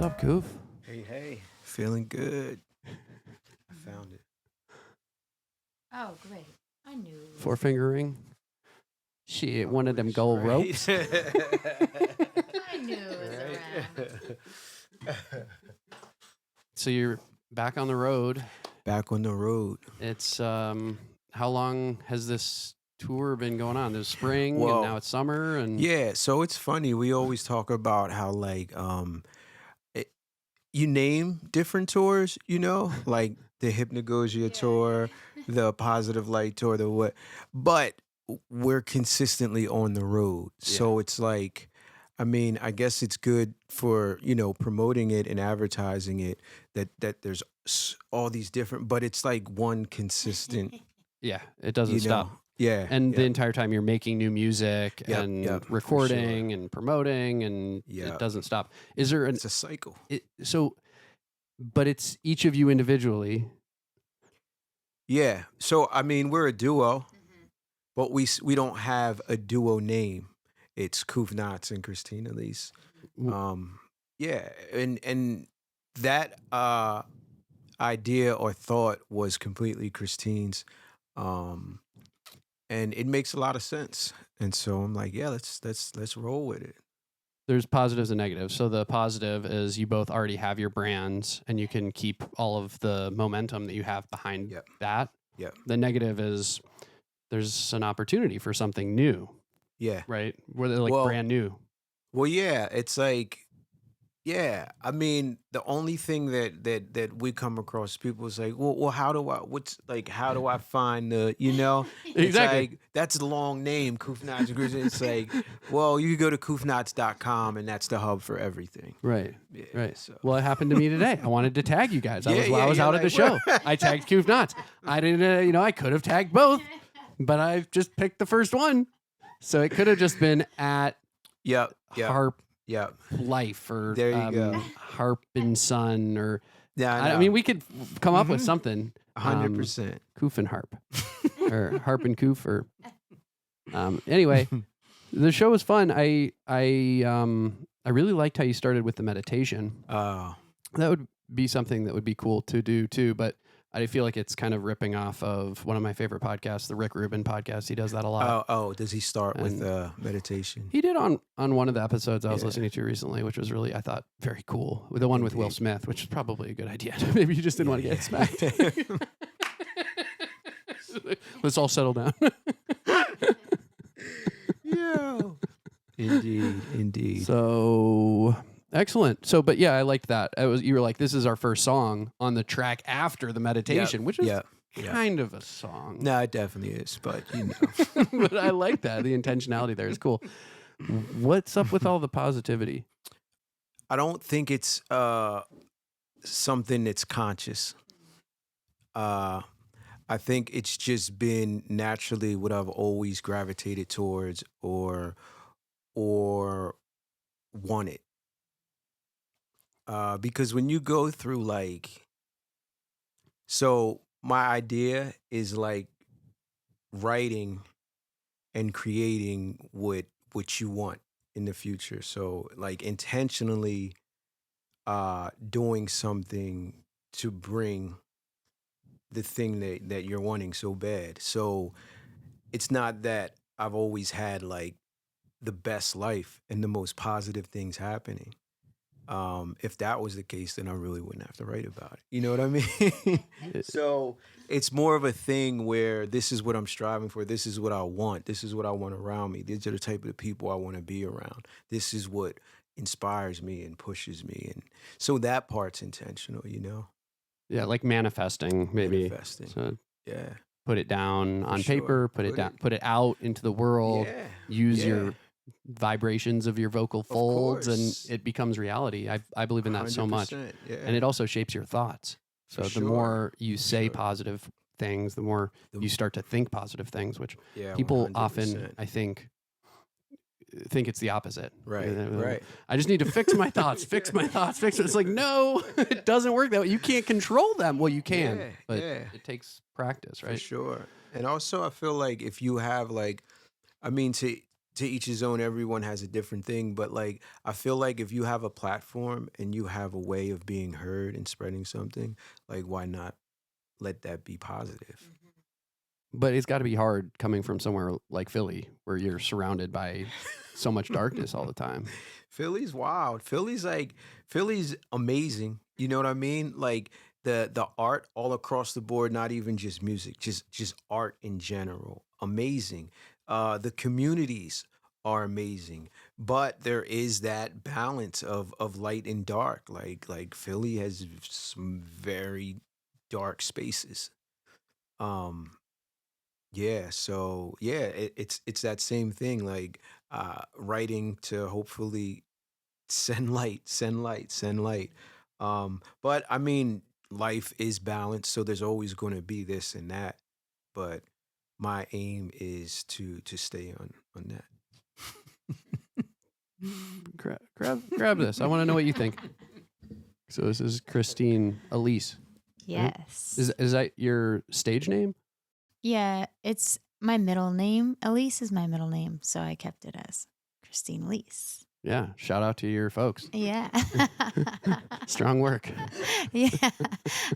What's up, Kuf? Hey. Feeling good. I found it. Oh, great. I knew. Four finger ring. Shit, one of them gold ropes. I knew it was around. So you're back on the road. Back on the road. It's how long has this tour been going on? There's spring and Well, now it's summer and Yeah, so it's funny. We always talk about how like you name different tours, like the hypnagogia tour, the positive light tour, the what, but we're consistently on the road. So it's like, I mean, I guess it's good for, promoting it and advertising it that there's all these different, but it's like one consistent, yeah, it doesn't stop. Yeah. And the entire time you're making new music and recording and promoting and it doesn't stop. Is there it's a cycle. But it's each of you individually. Yeah. So, I mean, we're a duo, but we don't have a duo name. It's Kuf Knotz and Christine Elise. Yeah. And that idea or thought was completely Christine's. And it makes a lot of sense. And so I'm like, yeah, let's roll with it. There's positives and negatives. So the positive is you both already have your brands and you can keep all of the momentum that you have behind that. Yep. The negative is there's an opportunity for something new. Yeah. Right? Where they're like brand new. Well, yeah, it's like, I mean, the only thing that we come across, people is like, well, how do I find the, It's Exactly. like, that's a long name, Kuf Knotz. It's like, well, you go to kufknotz.com and that's the hub for everything. Right. Yeah, Right. so. Well, it happened to me today. I wanted to tag you guys. I was out at the like, show. I tagged Kuf Knotz. I didn't, I could have tagged both, but I just picked the first one. So it could have just been at Harp Life or there you go. Harp and Son or I I mean, we could come up with something. 100%. Kuf and Harp or Harp and Kuf or anyway, the show was fun. I really liked how you started with the meditation. Oh. That would be something that would be cool to do too, but I feel like it's kind of ripping off of one of my favorite podcasts, the Rick Rubin podcast. He does that a lot. Oh, does he start with meditation? He did on one of the episodes I was listening to recently, which was really, I thought, very cool. The one with Will Smith, which is probably a good idea. Maybe you just didn't want to get smacked. Let's all settle down. Yeah. Indeed. So excellent. So, but yeah, I liked that. You were like, this is our first song on the track after the meditation, which is kind of a song. No, it definitely is, but But I like that. The intentionality there is cool. What's up with all the positivity? I don't think it's something that's conscious. I think it's just been naturally what I've always gravitated towards or wanted. Because when you go through so my idea is like writing and creating what you want in the future. So like intentionally doing something to bring the thing that you're wanting so bad. So it's not that I've always had like the best life and the most positive things happening. If that was the case, then I really wouldn't have to write about it. You know what I mean? So it's more of a thing where this is what I'm striving for. This is what I want. This is what I want around me. These are the type of people I want to be around. This is what inspires me and pushes me. And so that part's intentional, Yeah, like manifesting, maybe. Manifesting. So Yeah. put it down on sure. paper, put it out into the world, use your vibrations of your vocal folds, and it becomes reality. I believe in that so much. Yeah. And it also shapes your thoughts. So the more you say sure. positive things, the more you start to think positive things, which people 100%. often, I think it's the opposite. Right. I just need to fix my thoughts, fix my thoughts, fix it. It's like, no, it doesn't work that way. You can't control them. Well, you can, but it takes practice, right? For sure. And also I feel like if you have to to each his own. Everyone has a different thing, but like I feel like if you have a platform and you have a way of being heard and spreading something, like why not let that be positive? But it's got to be hard coming from somewhere like Philly, where you're surrounded by so much darkness all the time. Philly's wild. Philly's amazing. You know what I mean? Like the art all across the board, not even just music, just art in general. Amazing. The communities are amazing. But there is that balance of light and dark. Like Philly has some very dark spaces. Yeah, so yeah, it's that same thing, like writing to hopefully send light, send light, send light. But I mean, life is balanced, so there's always going to be this and that. But my aim is to stay on that. Grab this. I want to know what you think. So this is Christine Elise. Right? Yes. Is that your stage name? Yeah, it's my middle name. Elise is my middle name, so I kept it as Christine Elise. Yeah, shout out to your folks. Yeah. Strong work. Yeah.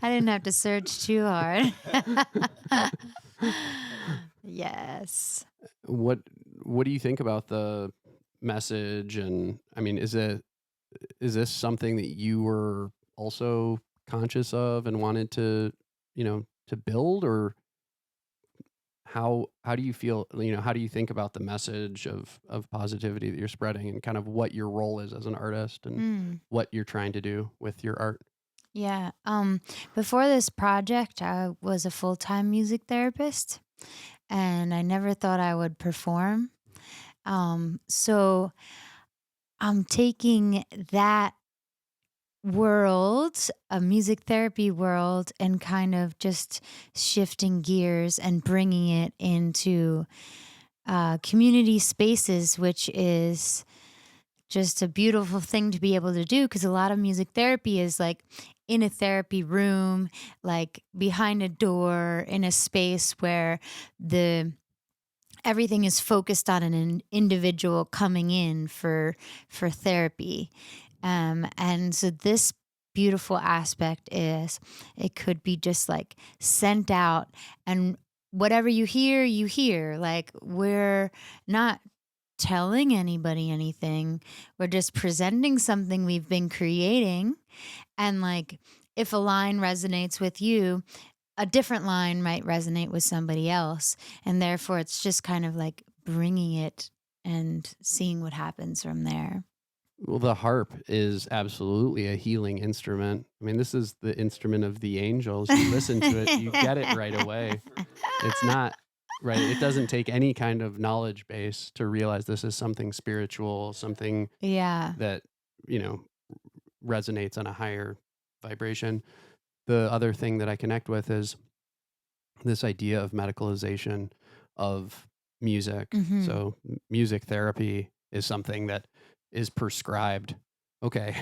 I didn't have to search too hard. Yes. What do you think about the message? And I mean, is this something that you were also conscious of and wanted to build, or how do you feel, how do you think about the message of positivity that you're spreading, and kind of what your role is as an artist, and what you're trying to do with your art? Yeah. Before this project, I was a full-time music therapist, and I never thought I would perform. So I'm taking that world, a music therapy world, and kind of just shifting gears and bringing it into community spaces, which is just a beautiful thing to be able to do, because a lot of music therapy is like in a therapy room, like behind a door, in a space where everything is focused on an individual coming in for therapy. And so this beautiful aspect is it could be just like sent out, and whatever you hear. Like, we're not telling anybody anything. We're just presenting something we've been creating. And like, if a line resonates with you, a different line might resonate with somebody else. And therefore it's just kind of like bringing it and seeing what happens from there. Well, the harp is absolutely a healing instrument. I mean, this is the instrument of the angels. You listen to it, you get it right away. It's not, right? It doesn't take any kind of knowledge base to realize this is something spiritual, something that, resonates on a higher vibration. The other thing that I connect with is this idea of medicalization of music. Mm-hmm. So music therapy is something that is prescribed. Okay,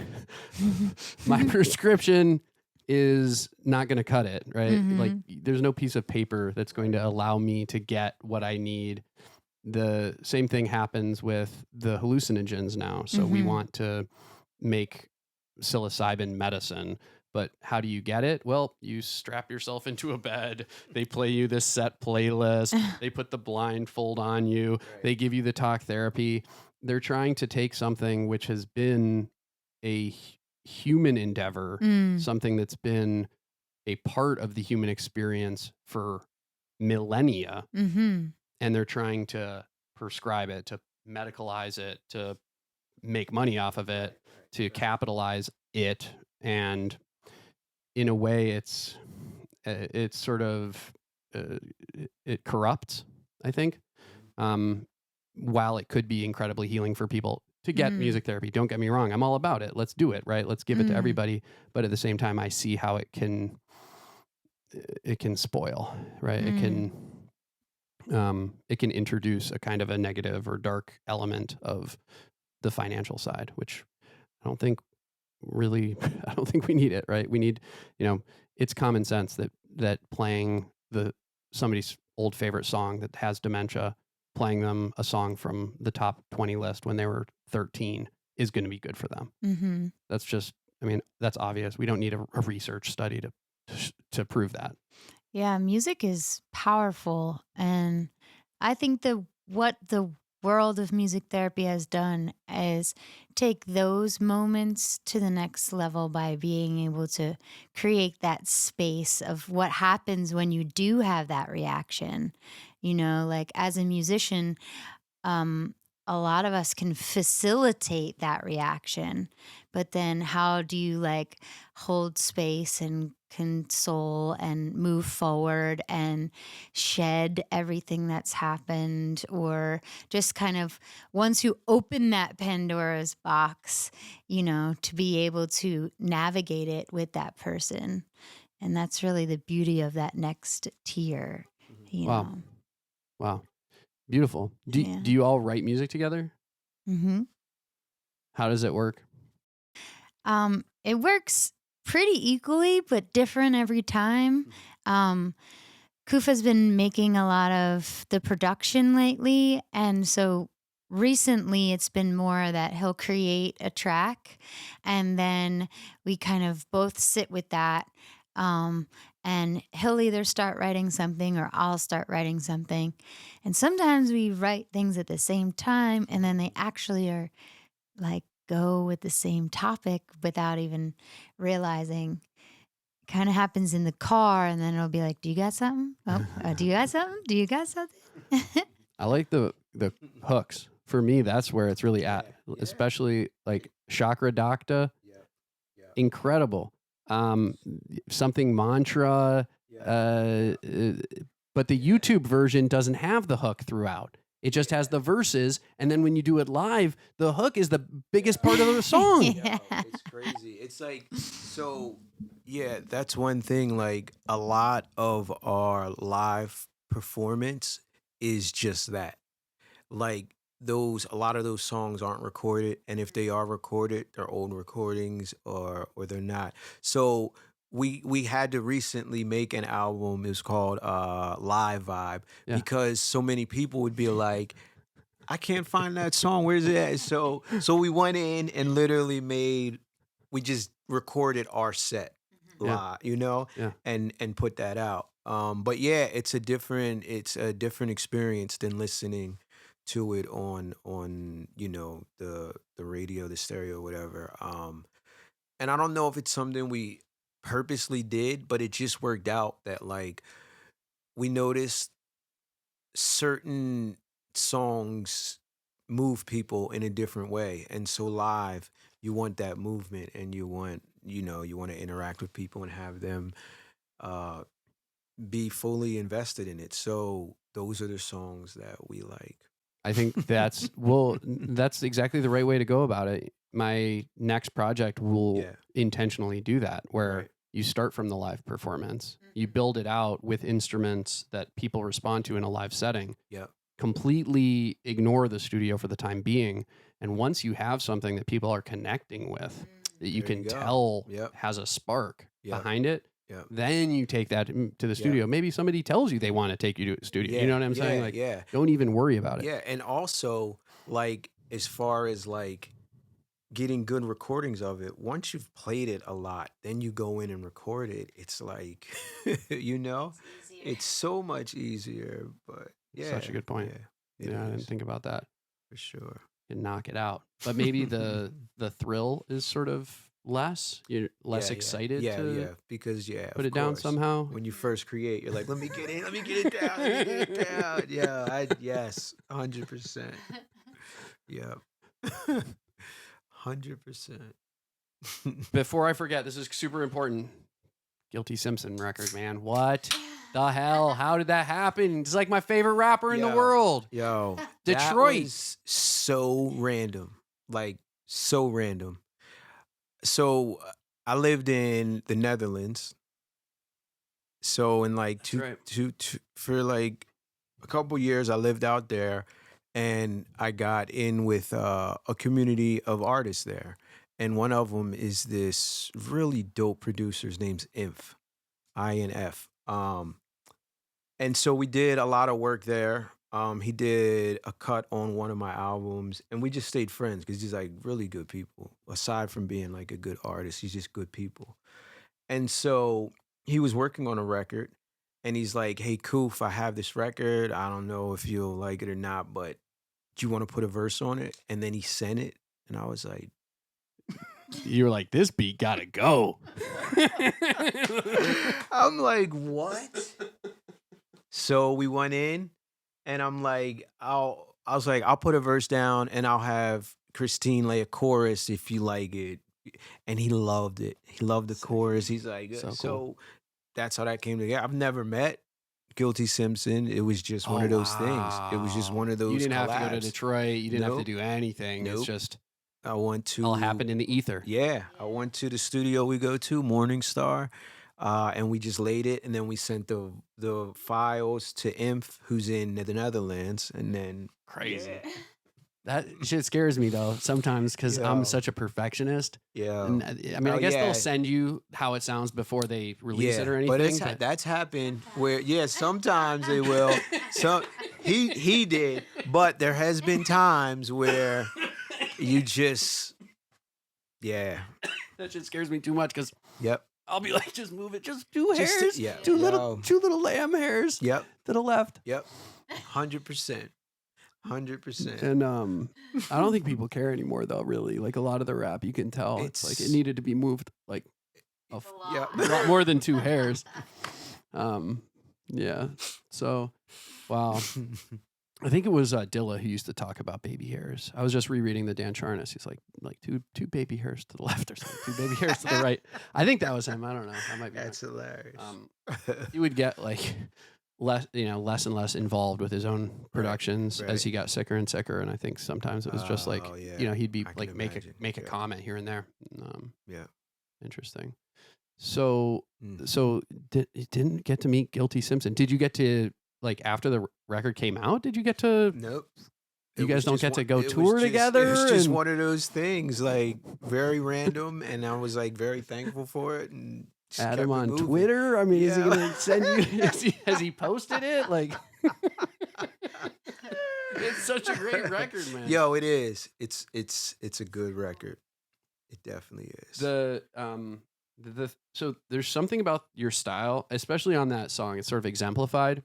my prescription is not going to cut it, right? Mm-hmm. Like, there's no piece of paper that's going to allow me to get what I need. The same thing happens with the hallucinogens now. So we want to make psilocybin medicine. But how do you get it? Well, you strap yourself into a bed. They play you this set playlist. They put the blindfold on you. Right. They give you the talk therapy. They're trying to take something which has been a human endeavor, something that's been a part of the human experience for millennia, and they're trying to prescribe it, to medicalize it, to make money off of it, to capitalize it. And in a way, it's sort of, it corrupts, I think, while it could be incredibly healing for people to get music therapy. Don't get me wrong. I'm all about it. Let's do it, right? Let's give it to everybody. But at the same time, I see how it can spoil, right? It can introduce a kind of a negative or dark element of the financial side, which I don't think we need it, right? We need, it's common sense that playing somebody's old favorite song that has dementia playing them a song from the top 20 list when they were 13 is going to be good for them. Mm-hmm. That's just, I mean, that's obvious. We don't need a research study to prove that. Yeah, music is powerful, and I think what the world of music therapy has done is take those moments to the next level by being able to create that space of what happens when you do have that reaction. Like as a musician, um, a lot of us can facilitate that reaction, but then how do you like hold space and console and move forward and shed everything that's happened, or just kind of once you open that Pandora's box, to be able to navigate it with that person. And that's really the beauty of that next tier, Wow. Wow. Beautiful. Do you all write music together? Mm-hmm. How does it work? It works pretty equally, but different every time. Kuf has been making a lot of the production lately, and so recently it's been more that he'll create a track, and then we kind of both sit with that. And he'll either start writing something or I'll start writing something. And sometimes we write things at the same time, and then they actually are like go with the same topic without even realizing. Kind of happens in the car, and then it'll be like, do you got something? Oh, do you got something? Do you got something? I like the hooks. For me, that's where it's really at, especially like Chakra Docta. Incredible. Something mantra. But the YouTube version doesn't have the hook throughout. It just has the verses, and then when you do it live, the hook is the biggest part of the song. Yeah, it's crazy. It's like, so yeah, that's one thing. Like a lot of our live performance is just that. Like a lot of those songs aren't recorded, and if they are recorded, they're old recordings or they're not. So we had to recently make an album. It was called Live Vibe, because so many people would be like, I can't find that song. Where's it at? So we went in and literally we just recorded our set live, and put that out. But yeah, it's a different experience than listening to it on the radio, the stereo, whatever. And I don't know if it's something we purposely did, but it just worked out that like we noticed certain songs move people in a different way, and so live you want that movement, and you want to interact with people and have them be fully invested in it. So those are the songs that we like. I think that's exactly the right way to go about it. My next project will intentionally do that, where you start from the live performance, you build it out with instruments that people respond to in a live setting. Completely ignore the studio for the time being, and once you have something that people are connecting with, that you can tell has a spark behind it, then you take that to the studio. Maybe somebody tells you they want to take you to a studio. You know what I'm saying? Like, don't even worry about it. Yeah, and also like as far as like getting good recordings of it, once you've played it a lot, then you go in and record it. It's like, it's so much easier. But yeah, such a good point. Yeah, I didn't think about that. For sure. And knock it out. But maybe the thrill is sort of less. You're less excited to because put it down somehow. When you first create, you're like, let me get it down, let me get it down. Yeah, yes, 100%. Yeah. 100%. Before I forget, this is super important. Guilty Simpson record, man. What the hell? How did that happen? It's like my favorite rapper in the world. Yo, Detroit. That was so random. Like, so random. So I lived in the Netherlands. So in like for like a couple years, I lived out there, and I got in with a community of artists there. And one of them is this really dope producer. His name's Inf, INF. And so we did a lot of work there. He did a cut on one of my albums, and we just stayed friends because he's like really good people. Aside from being like a good artist, he's just good people. And so he was working on a record, and he's like, "Hey, Kuf, I have this record. I don't know if you'll like it or not, but do you want to put a verse on it?" And then he sent it, and I was like, You were like, this beat gotta go. I'm like, what? So we went in, and I'm like, I was like, I'll put a verse down, and I'll have Christine lay a chorus if you like it. And he loved it. He loved the chorus. He's like, So so cool. that's how that came together. I've never met Guilty Simpson. It was just one of those things. It was just one of those. You didn't have to go to collabs. Detroit. You didn't have to Nope. do anything. It's Nope. just I went to all happened in the ether. Yeah, I went to the studio we go to, Morning Star, and we just laid it, and then we sent the files to Imph, who's in the Netherlands, and then Crazy. That shit scares me though sometimes because I'm Yo. such a perfectionist. yeah, And I mean, I Oh, guess yeah. they'll send you how it sounds before they release it or anything. but that's happened where sometimes they will. So he did, but there has been times where you just that shit scares me too much because yep I'll be like, just move it, just two Just- hairs, yeah, two yo. little lamb hairs yep to the left. 100%. And I don't think people care anymore though. Really, like a lot of the rap, you can tell it's like it needed to be moved like a Yeah. lot more than two hairs. Yeah. So, wow. I think it was Dilla who used to talk about baby hairs. I was just rereading the Dan Charnas. He's like two baby hairs to the left or something, two baby hairs to the right. I think that was him. I don't know. I might be. That's hilarious. He would get like less and less involved with his own productions right. as he got sicker and sicker. And I think sometimes it was just like Oh, yeah. he'd be I can like imagine. make a Yeah. comment here and there. Yeah. Interesting. So Mm. you didn't get to meet Guilty Simpson. Did you get to like after the record came out? Did you get to? Nope. You It guys was don't just get to one- go it was tour just- together? It was just and- one of those things, like very random, and I was like very thankful for it. And just Add kept him it on moving. Twitter. I mean, is he Yeah. gonna send you? Has he posted it? Like, it's such a great record, man. Yo, it is. It's a good record. It definitely is. So there's something about your style, especially on that song. It's sort of exemplified.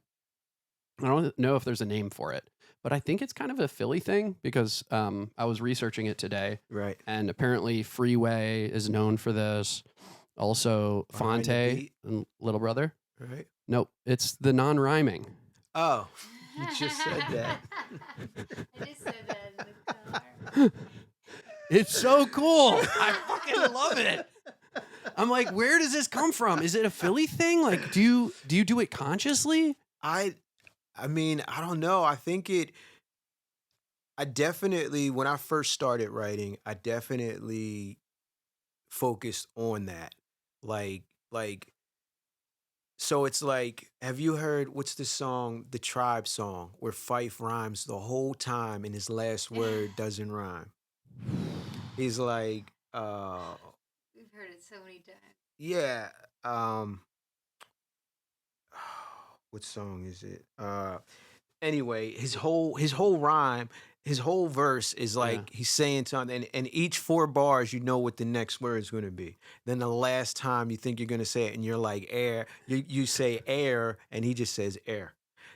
I don't know if there's a name for it, but I think it's kind of a Philly thing because I was researching it today, right. and apparently Freeway is known for this. Also, Behind the Fonte Beat? and Little Brother. Right. Nope, it's the non-rhyming. Oh, you just said that. I just said that in the car. It's so cool. I fucking love it. I'm like, where does this come from? Is it a Philly thing? Like, do you do it consciously? I mean, I don't know. I think I definitely, when I first started writing, I definitely focused on that. Like, so it's like, have you heard, what's the song, the Tribe song, where Fife rhymes the whole time and his last word doesn't rhyme? He's like, We've heard it so many times. yeah, what song is it? Anyway, his whole rhyme, his whole verse is like he's saying something, and each 4 bars you know what the next word is going to be. Then the last time you think you're going to say it, and you're like air, you say air, and he just says air.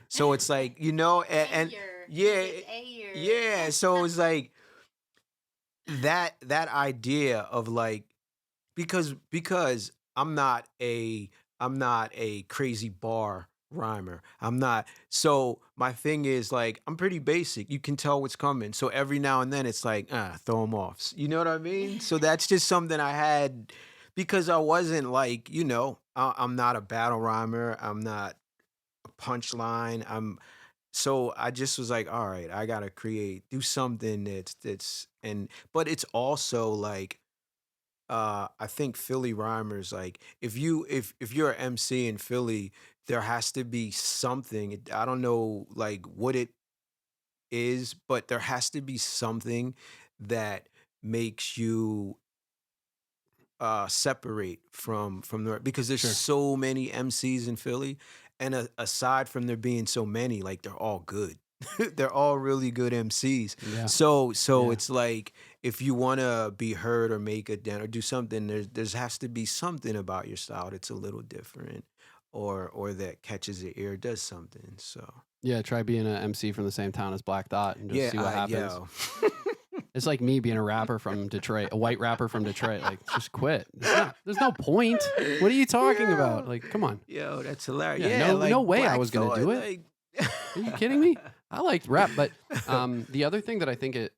So it's like, you know, and yeah, so it's like that idea of like, because I'm not a crazy bar rhymer. I'm not. So my thing is like, I'm pretty basic. You can tell what's coming. So every now and then it's like, throw them off. You know what I mean? So that's just something I had, because I wasn't like, you know, I'm not a battle rhymer. I'm not a punchline. So I just was like, all right, I gotta do something but it's also like, I think Philly rhymers, like if you're an MC in Philly, there has to be something. I don't know like what it is, but there has to be something that makes you separate from the, because there's so many MCs in Philly, and aside from there being so many, like they're all good. they're all really good MCs. Yeah. So Yeah. it's like, if you want to be heard or make a dent or do something, there has to be something about your style that's a little different, or that catches the ear, does something. So Yeah, try being an MC from the same town as Black Thought and just see what happens. yo. It's like me being a rapper from Detroit, a white rapper from Detroit. Like, just quit. There's no point. What are you talking about? Like, come on. Yo, that's hilarious. Yeah, Yeah, no- like no way I Black was gonna Thought, do it. like- Are you kidding me? I liked rap, but the other thing that I think it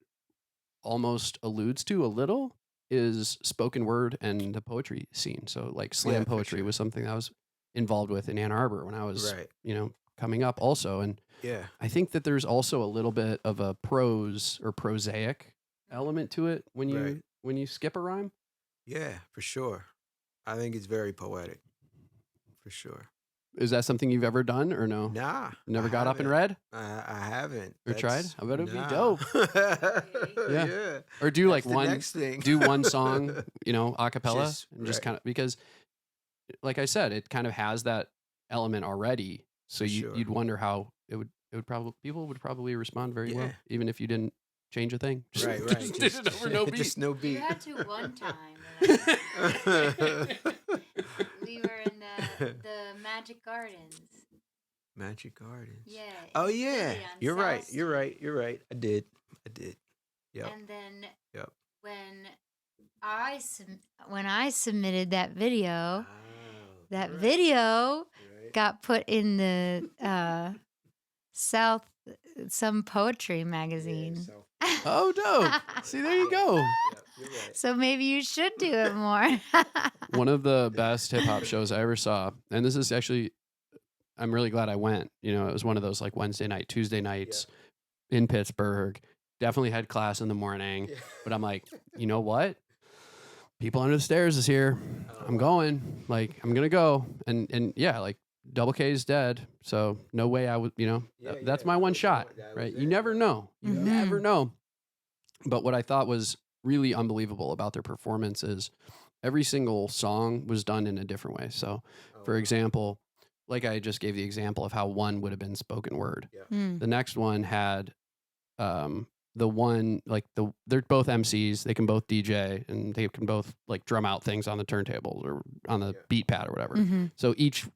almost alludes to a little is spoken word and the poetry scene. So like slam Yeah, for poetry sure. was something that I was involved with in Ann Arbor when I was, Right. coming up also. And Yeah. I think that there's also a little bit of a prose or prosaic element to it when you Right. when you skip a rhyme. Yeah, for sure. I think it's very poetic. For sure. Is that something you've ever done or no? Nah. Never I got up and haven't. read I haven't. or tried? That's- I bet it'd be nah. dope. Yeah. Yeah. Or do like That's the one next thing. do one song, a cappella, Just- and just right. kind of, because like I said, it kind of has that element already. So For sure. you'd wonder how it would probably, people would probably respond very well, Yeah. even if you didn't change a thing. Just, Right, right. just did it over no beat. Just no You beat. had to one time. We were in the Magic Gardens. Magic Gardens. Yeah. Oh in yeah. Philly on You're South right. You're Street. right. You're right. I did. Yep. And then Yep. when I submitted that video, that right, video right. got put in the some poetry Yeah, magazine. so- Oh, dope. See, there you go. yeah, you're right. So maybe you should do it more. One of the best hip hop shows I ever saw, and this is actually, I'm really glad I went. It was one of those like Wednesday night, Tuesday nights in Pittsburgh. Definitely had class in the morning, Yeah. but I'm like, you know what? People Under the Stairs is here. I'm going. Like, I'm gonna go. And yeah, like Double K is dead, so no way I would. That's yeah, my one that was shot, that was right? it, You never yeah. know. You Mhm. never know. But what I thought was really unbelievable about their performance is every single song was done in a different way. So, for example, like I just gave the example of how one would have been spoken word. Mm. The next one had the one, like they're both MCs, they can both DJ and they can both like drum out things on the turntables or on the Yeah. beat pad or whatever. Mhm. So each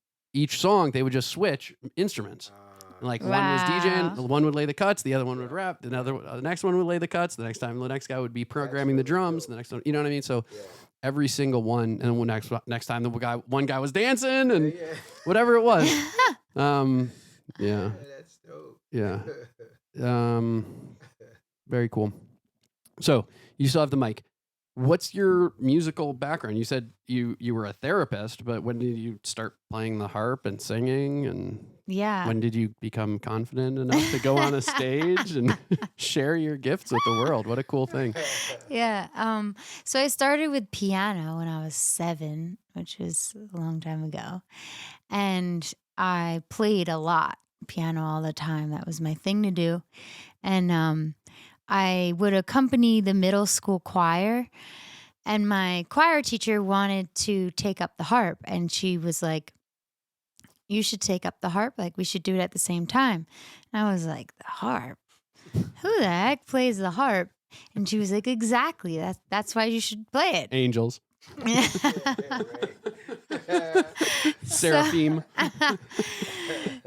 song they would just switch instruments. Like one was Wow. DJing, the one would lay the cuts, the other one would rap, the next one would lay the cuts, the next guy would be programming the really drums, dope. the next one, you know what I mean? So Yeah. every single one, and then next time one guy was dancing and Yeah. whatever it was. Yeah, That's dope. yeah. Very cool. So you still have the mic. What's your musical background? You said you were a therapist, but when did you start playing the harp and singing? And Yeah. when did you become confident enough to go on a stage and share your gifts with the world? What a cool thing. Yeah. So I started with piano when I was 7, which was a long time ago. And I played a lot, piano all the time. That was my thing to do. And I would accompany the middle school choir. And my choir teacher wanted to take up the harp. And she was like, you should take up the harp. Like, we should do it at the same time. And I was like, the harp? Who the heck plays the harp? And she was like, exactly. That's why you should play it. Angels. Right. Seraphim.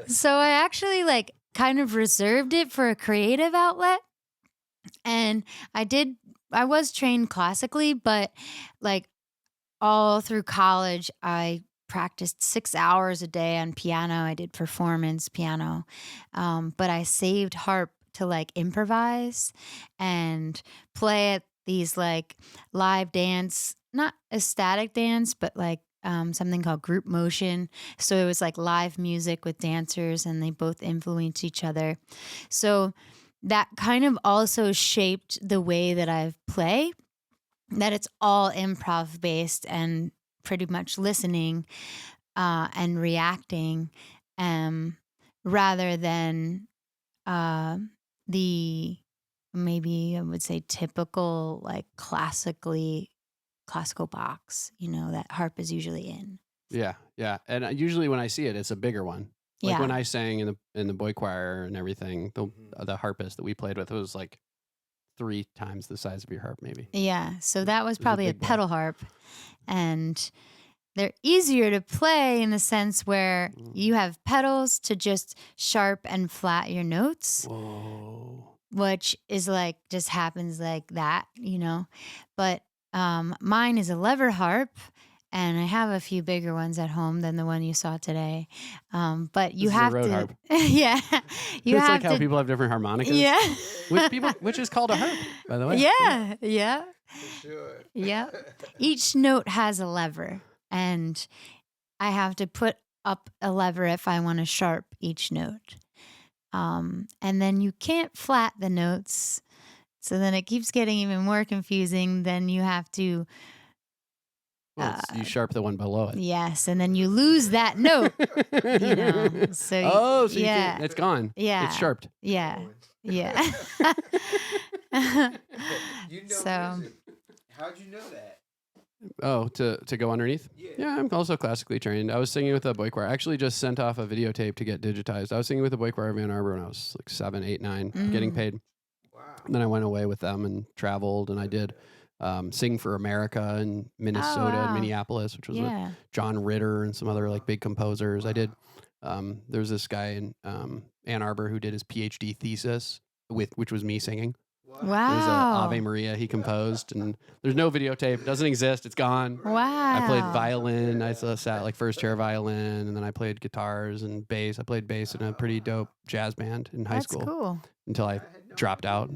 So I actually like kind of reserved it for a creative outlet. And I was trained classically, but like all through college, I practiced 6 hours a day on piano. I did performance piano. But I saved harp to like improvise and play at these like live dance, not a static dance, but like something called group motion. So it was like live music with dancers and they both influence each other. So that kind of also shaped the way that I play, that it's all improv based and pretty much listening and reacting rather than the, maybe I would say, typical like classical box, that harp is usually in. Yeah, yeah. And usually when I see it, it's a bigger one. Like Yeah. when I sang in the boy choir and everything, the harpist that we played with was like 3 times the size of your harp, maybe. Yeah. So that was It was a probably a big boy. pedal harp. And they're easier to play in the sense where you have pedals to just sharp and flat your notes, Whoa. which is like just happens like that, you know. But mine is a lever harp, and I have a few bigger ones at home than the one you saw today. But you This is a have road to, harp. yeah, you It's have like how to, people have different harmonicas. yeah, Which is called a harp, by the way. yeah, yeah, For sure. yeah. Each note has a lever, and I have to put up a lever if I want to sharp each note. And then you can't flat the notes. So then it keeps getting even more confusing. Then you have to, Well, you sharp the one below it. yes, and then you lose that note, you know. So, so you can't, it's gone. Yeah. It's sharped. Yeah. Yeah. You know So- music. How'd you know that? Oh, to go underneath? Yeah, I'm also classically trained. I was singing with a boy choir. I actually just sent off a videotape to get digitized. I was singing with the boy choir of Ann Arbor when I was like 7, 8, 9, getting paid. Wow. And then I went away with them and traveled, and I did Sing for America in Minnesota and wow. Minneapolis, which was with Yeah. John Ritter and some other like big composers. I did. There was this guy in Ann Arbor who did his PhD thesis which was me singing. It was Wow. Ave Maria he composed, and there's no videotape. It doesn't exist. It's gone. Wow. I played violin. I sat like first chair violin, and then I played guitars and bass. I played bass in a pretty dope jazz band in high That's school cool. until I dropped out.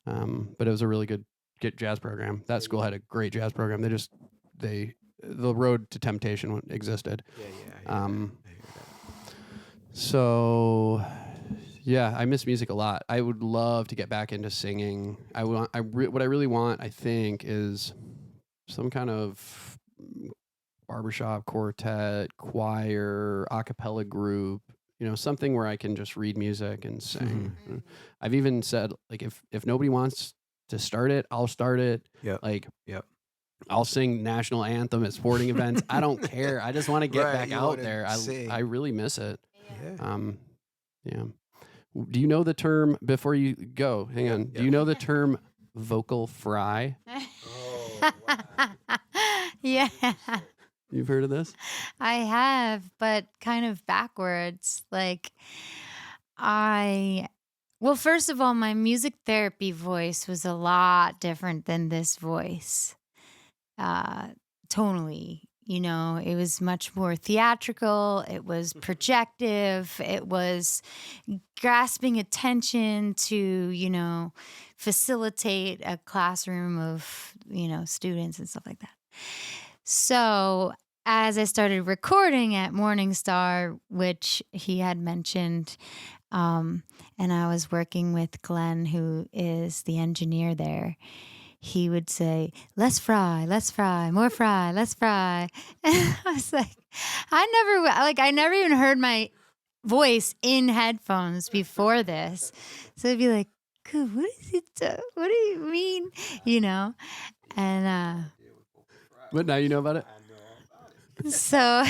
But it was a really good jazz program. That school had a great jazz program. The road to temptation existed. Yeah. So yeah, I miss music a lot. I would love to get back into singing. What I really want, I think, is some kind of barbershop quartet, choir, a cappella group, something where I can just read music and sing. I've even said, like, if nobody wants to start it, I'll start it. Yep. I'll sing national anthem at sporting events. I don't care. I just want to get back you out wanna there. sing. I really miss it. Yeah. Yeah. Do you know the term, before you go, hang on. Do you know the term vocal fry? Oh, wow. Yeah. You've heard of this? I have, but kind of backwards. Like, well, first of all, my music therapy voice was a lot different than this voice. Tonally, it was much more theatrical. It was projective. It was grasping attention to, facilitate a classroom of, students and stuff like that. So as I started recording at Morningstar, which he had mentioned, and I was working with Glenn, who is the engineer there, he would say, let's fry, more fry, let's fry. And I was like, I never even heard my voice in headphones before this. So I'd be like, what is it? What do you mean? And, But now you know about it? so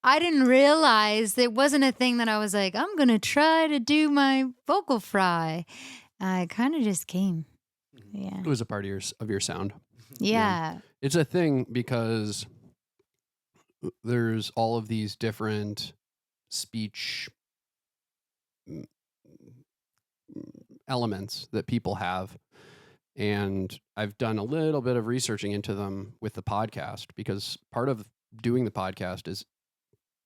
I didn't realize it wasn't a thing that I was like, I'm going to try to do my vocal fry. It kind of just came. Yeah. It was a part of your sound. Yeah. It's a thing because there's all of these different speech elements that people have. And I've done a little bit of researching into them with the podcast, because part of doing the podcast is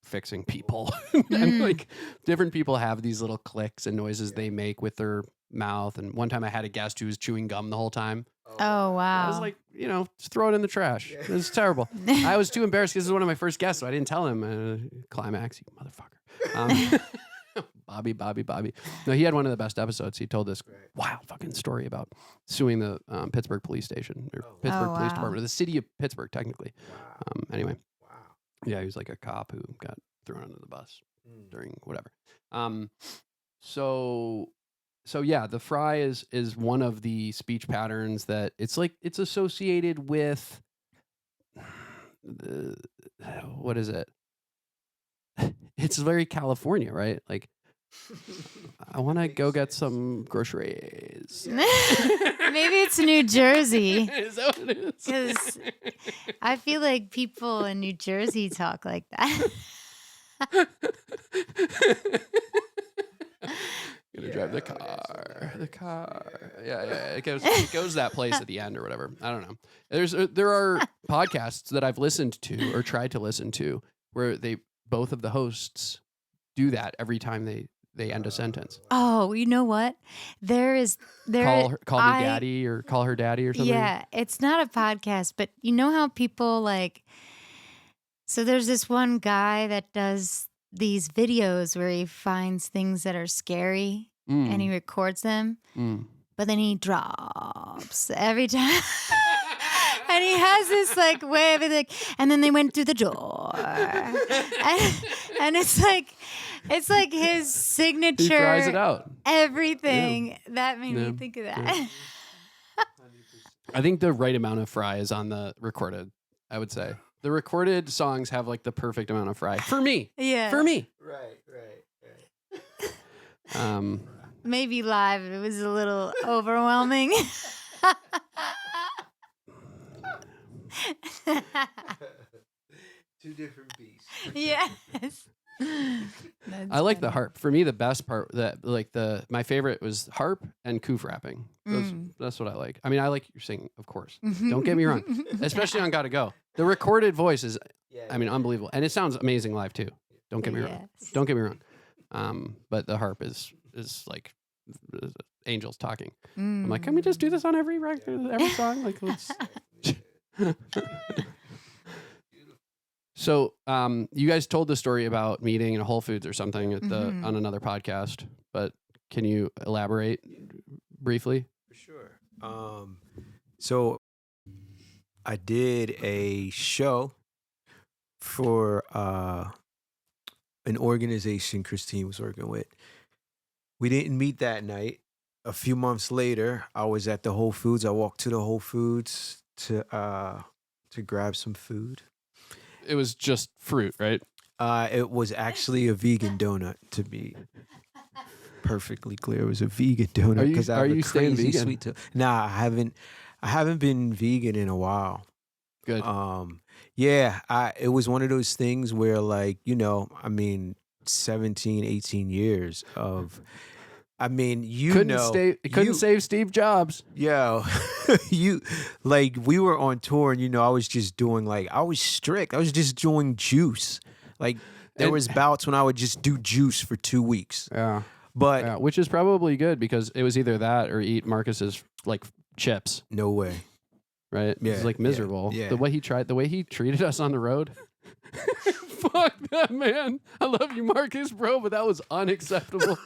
fixing people. And like different people have these little clicks and noises they make with their mouth. And one time I had a guest who was chewing gum the whole time. Oh, wow. I was like, just throw it in the trash. It was terrible. I was too embarrassed because this is one of my first guests, so I didn't tell him. Climax, you motherfucker. Bobby. No, he had one of the best episodes. He told this wild fucking story about suing the Pittsburgh police station, or Pittsburgh Police Department, or the city of Pittsburgh, technically. Anyway. Wow. Yeah, he was like a cop who got thrown under the bus during whatever. So yeah, the fry is one of the speech patterns that it's associated with what is it? it's very California, right? Like, I want to go get some groceries. Maybe it's New Jersey. Is that what it is? Because I feel like people in New Jersey talk like that. Gonna drive the car. The car. Yeah. It goes that place at the end or whatever. I don't know. There are podcasts that I've listened to or tried to listen to where both of the hosts do that every time they end a sentence. Oh, you know what? Call me daddy or call her daddy or something. Yeah, it's not a podcast, but you know how people like. So there's this one guy that does these videos where he finds things that are scary and he records them, but then he drops every time. And he has this like way of it, like, and then they went through the door, and it's like his signature. He tries it out. Everything that made me think of that. Yeah. I think the right amount of fry is on the recorded. I would say the recorded songs have like the perfect amount of fry for me. Yeah, for me. Right. Maybe live it was a little overwhelming. Two different beasts. Yes. I like the harp. For me, the best part my favorite was harp and kuf rapping. That's what I like. I mean, I like your singing, of course. Don't get me wrong, especially on Gotta Go. The recorded voice is, unbelievable, and it sounds amazing live too. Don't get me wrong. Don't get me wrong. But the harp is like angels talking. I'm like, can we just do this on every record, every song? Like, let's. So, you guys told the story about meeting in Whole Foods or something at on another podcast, but can you elaborate briefly? For sure. So I did a show for an organization Christine was working with. We didn't meet that night. A few months later, I was at the Whole Foods. I walked to the Whole Foods to grab some food. It was just fruit, right? It was actually a vegan donut, to be perfectly clear. It was a vegan donut because I have a crazy sweet tooth. Nah, I haven't been vegan in a while. Good. It was one of those things where, like, 17, 18 years of, couldn't save Steve Jobs. Yo, we were on tour and, I was just doing I was strict. I was just doing juice. Like there was bouts when I would just do juice for 2 weeks. Yeah. But which is probably good because it was either that or eat Marcus's like chips. No way. Right? Yeah. It's like miserable. Yeah. The way he treated us on the road. Fuck that, man. I love you, Marcus, bro, but that was unacceptable.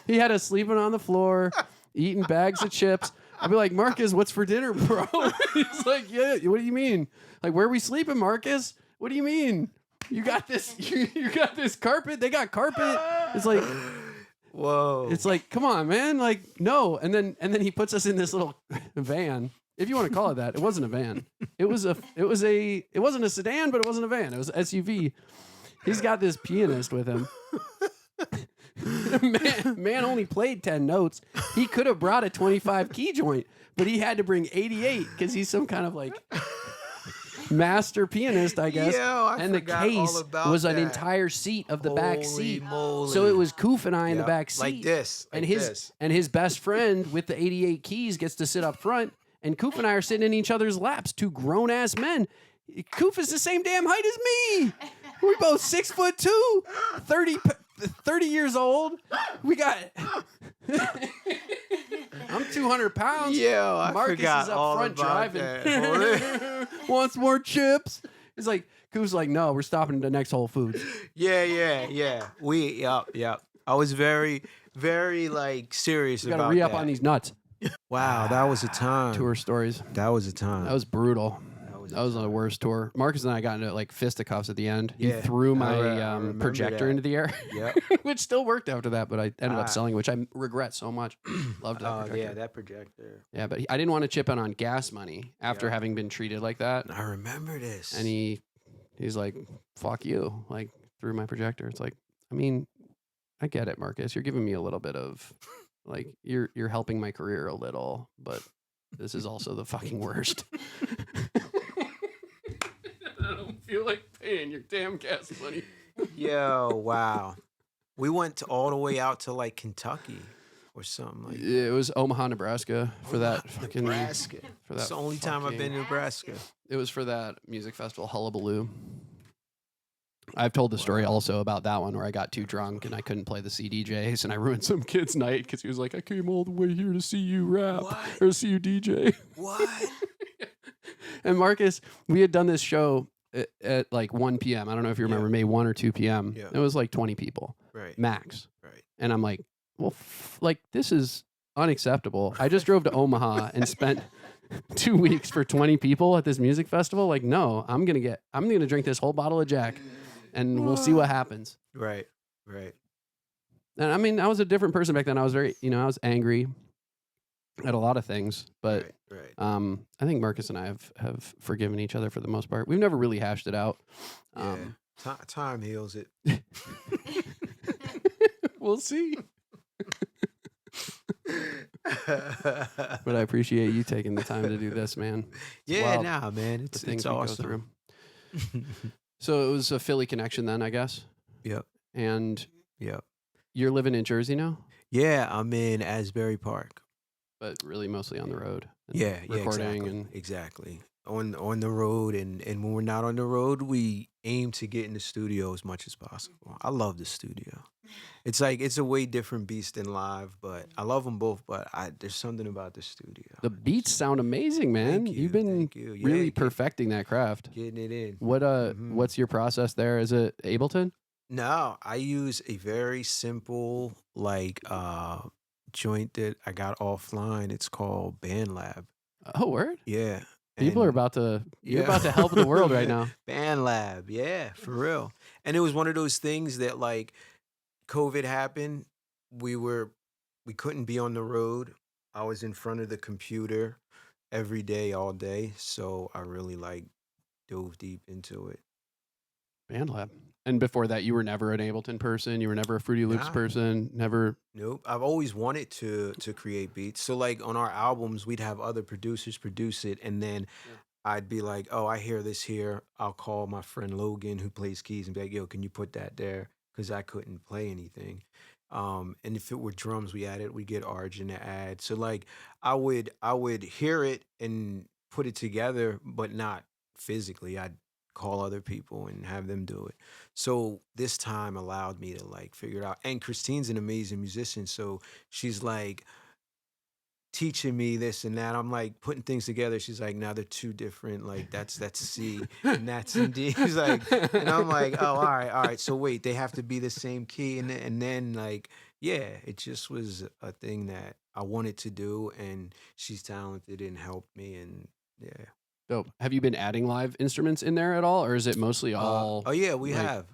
He had us sleeping on the floor, eating bags of chips. I'd be like, Marcus, what's for dinner, bro? He's like, yeah, what do you mean? Like, where are we sleeping, Marcus? What do you mean? You got this you got this carpet? They got carpet? It's like, whoa. It's like, come on, man. Like, no. And then he puts us in this little van. If you want to call it that, it wasn't a van. It wasn't a sedan, but it wasn't a van. It was an SUV. He's got this pianist with him. man only played 10 notes. He could have brought a 25 key joint, but he had to bring 88 because he's some kind of like master pianist, I guess. And the case was an entire seat of the back seat. So it was Kuf and I in the back seat. Like this. And his best friend with the 88 keys gets to sit up front. And Kuf and I are sitting in each other's laps, two grown-ass men. Kuf is the same damn height as me. We're both 6'2", 30 years old. We got... I'm 200 pounds. Yeah, I Marcus forgot is up all front about driving. that. Wants more chips. It's like, Kuf's like, no, we're stopping at the next Whole Foods. Yeah. Yep. I was very, very serious about that. Got to re-up on these nuts. Wow, that was a time. Tour stories. That was a time. That was brutal. That was the worst tour. Marcus and I got into fisticuffs at the end. He threw my projector into the air, which still worked after that, but I ended up selling, which I regret so much. Loved that projector. Yeah, that projector. Yeah, but I didn't want to chip in on gas money after having been treated like that. I remember this. And he's like, fuck you. Like, through my projector. It's like, I mean, I get it, Marcus. You're giving me a little bit of like you're helping my career a little, but this is also the fucking worst. I don't feel like paying your damn gas money. Yo, wow. We went all the way out to like Kentucky or something like that. It was Omaha, Nebraska for that fucking Nebraska. for that. It's the only time I've been to Nebraska. It was for that music festival Hullabaloo. I've told the story also about that one where I got too drunk and I couldn't play the CDJs and I ruined some kid's night because he was like, I came all the way here to see you rap or see you DJ. What? And Marcus, we had done this show at like 1 p.m. I don't know if you remember, May 1 or 2 p.m. Yeah. It was like 20 people, max. Right. And I'm like, well, like this is unacceptable. I just drove to Omaha and spent 2 weeks for 20 people at this music festival. Like, no, I'm gonna drink this whole bottle of Jack, and we'll see what happens. Right. And I mean, I was a different person back then. I was very, I was angry at a lot of things, but right. I think Marcus and I have forgiven each other for the most part. We've never really hashed it out. Time heals it. We'll see. But I appreciate you taking the time to do this, man. Man. It's awesome. So it was a Philly connection then, I guess. Yep. And you're living in Jersey now? Yeah, I'm in Asbury Park. But really mostly on the road. Recording exactly. On the road, and when we're not on the road, we aim to get in the studio as much as possible. I love the studio. It's like it's a way different beast than live, but I love them both. But there's something about the studio. The beats sound amazing, man. You've been really perfecting that craft. Getting it in. What's your process there? Is it Ableton? No, I use a very simple joint that I got offline. It's called BandLab. Oh, word? Yeah. People are about to you're about to help the world right now. BandLab, yeah, for real. And it was one of those things that like COVID happened, we couldn't be on the road. I was in front of the computer every day, all day. So I really dove deep into it. BandLab. And before that, you were never an Ableton person. You were never a Fruity Loops person. Never. Nope. I've always wanted to create beats. So like on our albums, we'd have other producers produce it, and then I'd be like, "Oh, I hear this here." I'll call my friend Logan who plays keys and be like, "Yo, can you put that there?" Because I couldn't play anything. And if it were drums, we get Arjun to add. So like I would hear it and put it together, but not physically. I'd call other people and have them do it. So this time allowed me to figure it out. And Christine's an amazing musician, so she's teaching me this and that. I'm putting things together. She's like, "Now they're two different. That's C and that's in D." She's like, and I'm like, "Oh, all right. So wait, they have to be the same key." And then it just was a thing that I wanted to do, and she's talented and helped me, and yeah. Dope. Have you been adding live instruments in there at all, or is it mostly all? We have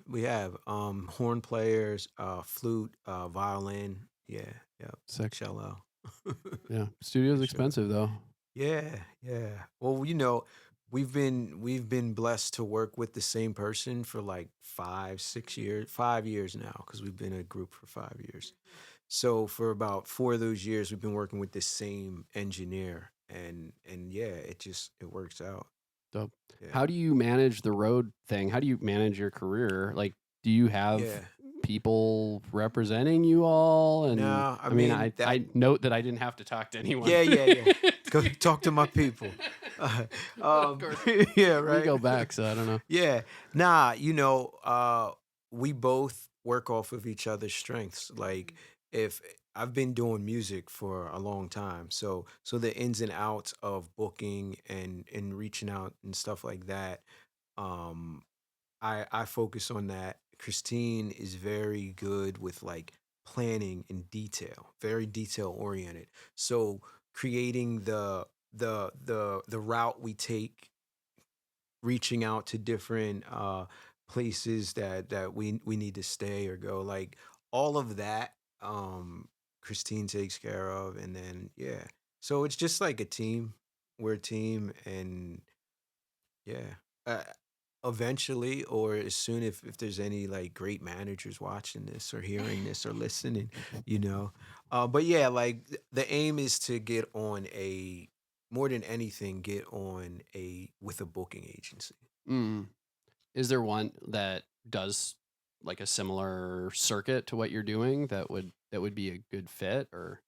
horn players, flute, violin, sick. cello. Yeah, studio's expensive though. Yeah. Well, we've been blessed to work with the same person for 5 years now, because we've been a group for 5 years. So for about 4 of those years, we've been working with the same engineer. And it works out. Dope. Yeah. How do you manage the road thing? How do you manage your career? Do you have people representing you all? And no, I note that I didn't have to talk to anyone. Yeah. Go talk to my people. Yeah, right. We go back, so I don't know. Yeah. Nah, we both work off of each other's strengths. If I've been doing music for a long time, so the ins and outs of booking and reaching out and stuff like that, I focus on that. Christine is very good with planning and detail, very detail oriented. So creating the route we take, reaching out to different places that we need to stay or go, all of that. Christine takes care of, and then so it's just like a team. We're a team, and eventually, or as soon if there's any like great managers watching this or hearing this or listening, you know. But yeah, like the aim is to get on a more than anything, get on a with a booking agency. Mm. Is there one that does like a similar circuit to what you're doing that would be a good fit, or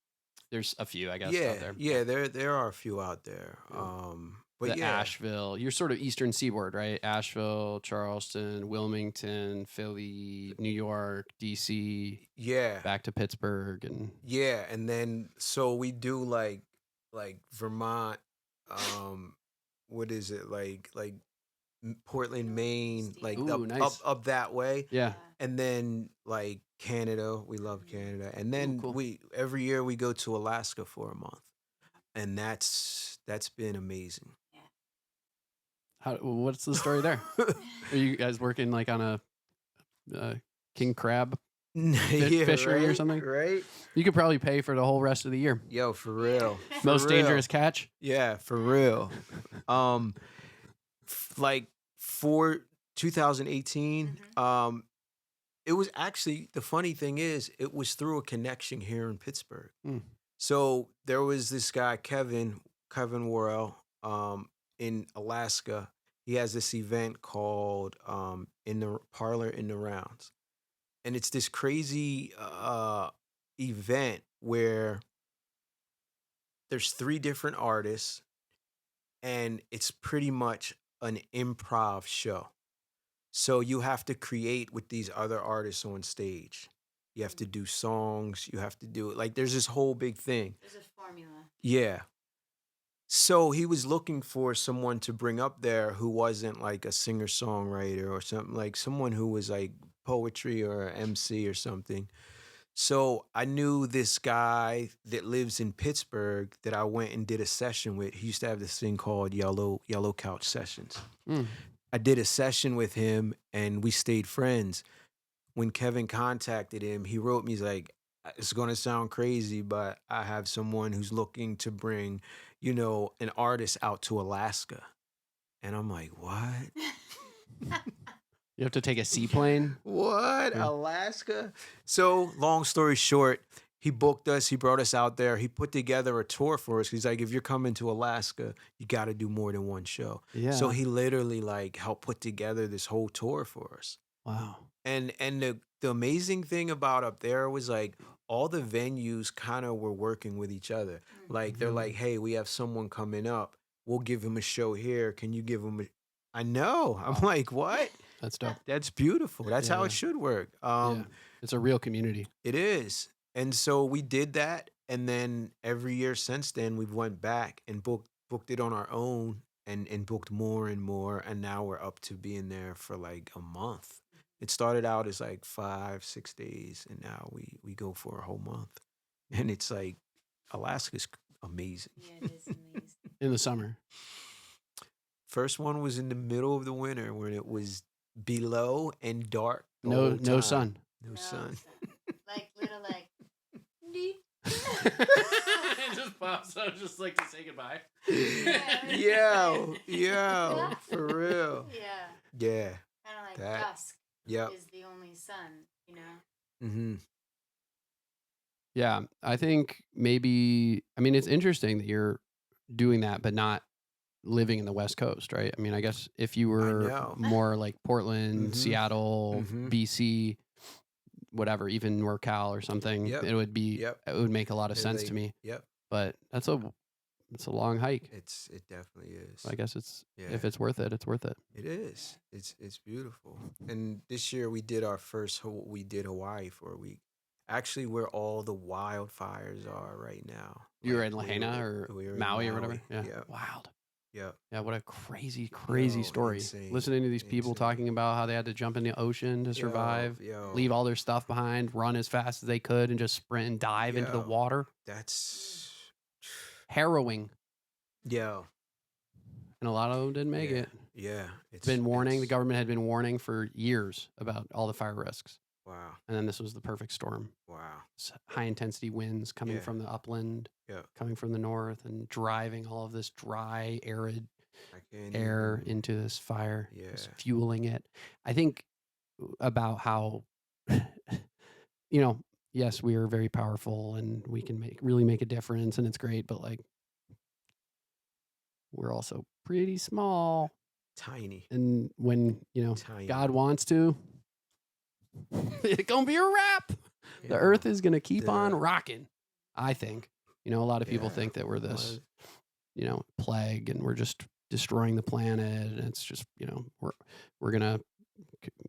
there's a few, I guess, out Yeah, there. yeah, there are a few out there. Yeah. But The yeah, Asheville, you're sort of Eastern Seaboard, right? Asheville, Charleston, Wilmington, Philly, New York, DC, yeah, back to Pittsburgh, and yeah, and then so we do like Vermont, what is it like Portland, Maine, like ooh, up nice. up that way, Yeah. and then like Canada, we love Canada, and then cool. we every year we go to Alaska for a month, and that's been amazing. What's the story there? Are you guys working like on a king crab Yeah, fishery or right, something? right? You could probably pay for the whole rest of the year. Yo, for real. For Most real. dangerous catch? Yeah, for real. Like for 2018, it was actually, the funny thing is, it was through a connection here in Pittsburgh. Mm. So there was this guy, Kevin Worrell, in Alaska. He has this event called In the Parlor in the Rounds. And it's this crazy event where there's 3 different artists, and it's pretty much an improv show. So you have to create with these other artists on stage. You have to do songs. You have to do it. Like, there's this whole big thing. There's a formula. Yeah. So he was looking for someone to bring up there who wasn't like a singer-songwriter or something, like someone who was like poetry or MC or something. So I knew this guy that lives in Pittsburgh that I went and did a session with. He used to have this thing called Yellow Couch Sessions. Mm. I did a session with him and we stayed friends. When Kevin contacted him, he wrote me, he's like, it's going to sound crazy, but I have someone who's looking to bring, an artist out to Alaska. And I'm like, what? You have to take a seaplane? What? Yeah. Alaska? So, long story short, he booked us. He brought us out there. He put together a tour for us. He's like, if you're coming to Alaska, you got to do more than one show. Yeah. So he literally like helped put together this whole tour for us. Wow. And the amazing thing about up there was like all the venues kind of were working with each other. Like they're like, hey, we have someone coming up. We'll give him a show here. Can you give him I know. I'm like, what? That's dope. That's beautiful. That's how Yeah. it should work. Yeah. It's a real community. It is. And so we did that. And then every year since then, we've went back and booked it on our own and booked more and more. And now we're up to being there for like a month. It started out as like 5-6 days. And now we go for a whole month. And it's like, Alaska's amazing. Yeah, it is amazing. In the summer. First one was in the middle of the winter when it was below and dark. the No whole time. sun. No sun. Like little like. It just pops up just like to say goodbye. Yo, for real. Yeah. Yeah. Kind of like That- dusk Yep. is the only sun, Mm-hmm. Yeah. I think maybe, it's interesting that you're doing that, but not living in the West Coast, right? I mean, I guess if you were know. more like Portland, Mhm. Seattle, Mhm. BC, whatever, even NorCal or something, Yep. it would be, Yep. it would make a lot of And sense they- to me. Yep. But it's a long hike. It definitely is. I guess if Yeah. it's worth it, it's worth it. It is. It's beautiful. And this year we did our first. We did Hawaii for a week. Actually, where all the wildfires are right now. You were Like, in Lahaina or we were in Maui or whatever? Yeah. Yep. Wild. Yep. Yeah, what a crazy Yo, story. insane, Listening to these people insane. talking about how they had to jump in the ocean to survive, Yo, leave all their stuff behind, run as fast as they could, and just sprint and dive into the Yo. water. That's Harrowing. yo. And a lot of them didn't make Yeah. it. Yeah. It's been warning. The government had been warning for years about all the fire risks. Wow. And then this was the perfect storm. Wow. High intensity winds coming Yeah. from the upland, Yeah. coming from the north, and driving all of this dry, arid I can't air even, into this fire, yeah. just fueling it. I think about how, you know, yes, we are very powerful and we can really make a difference and it's great, but like we're also pretty small. Tiny. And when, Tiny. God wants to, it's going to be a wrap. You The know, earth is going to keep on the- rocking, I think. A lot of people Yeah, think that we're this, well, plague and we're just destroying the planet. And it's just, we're going to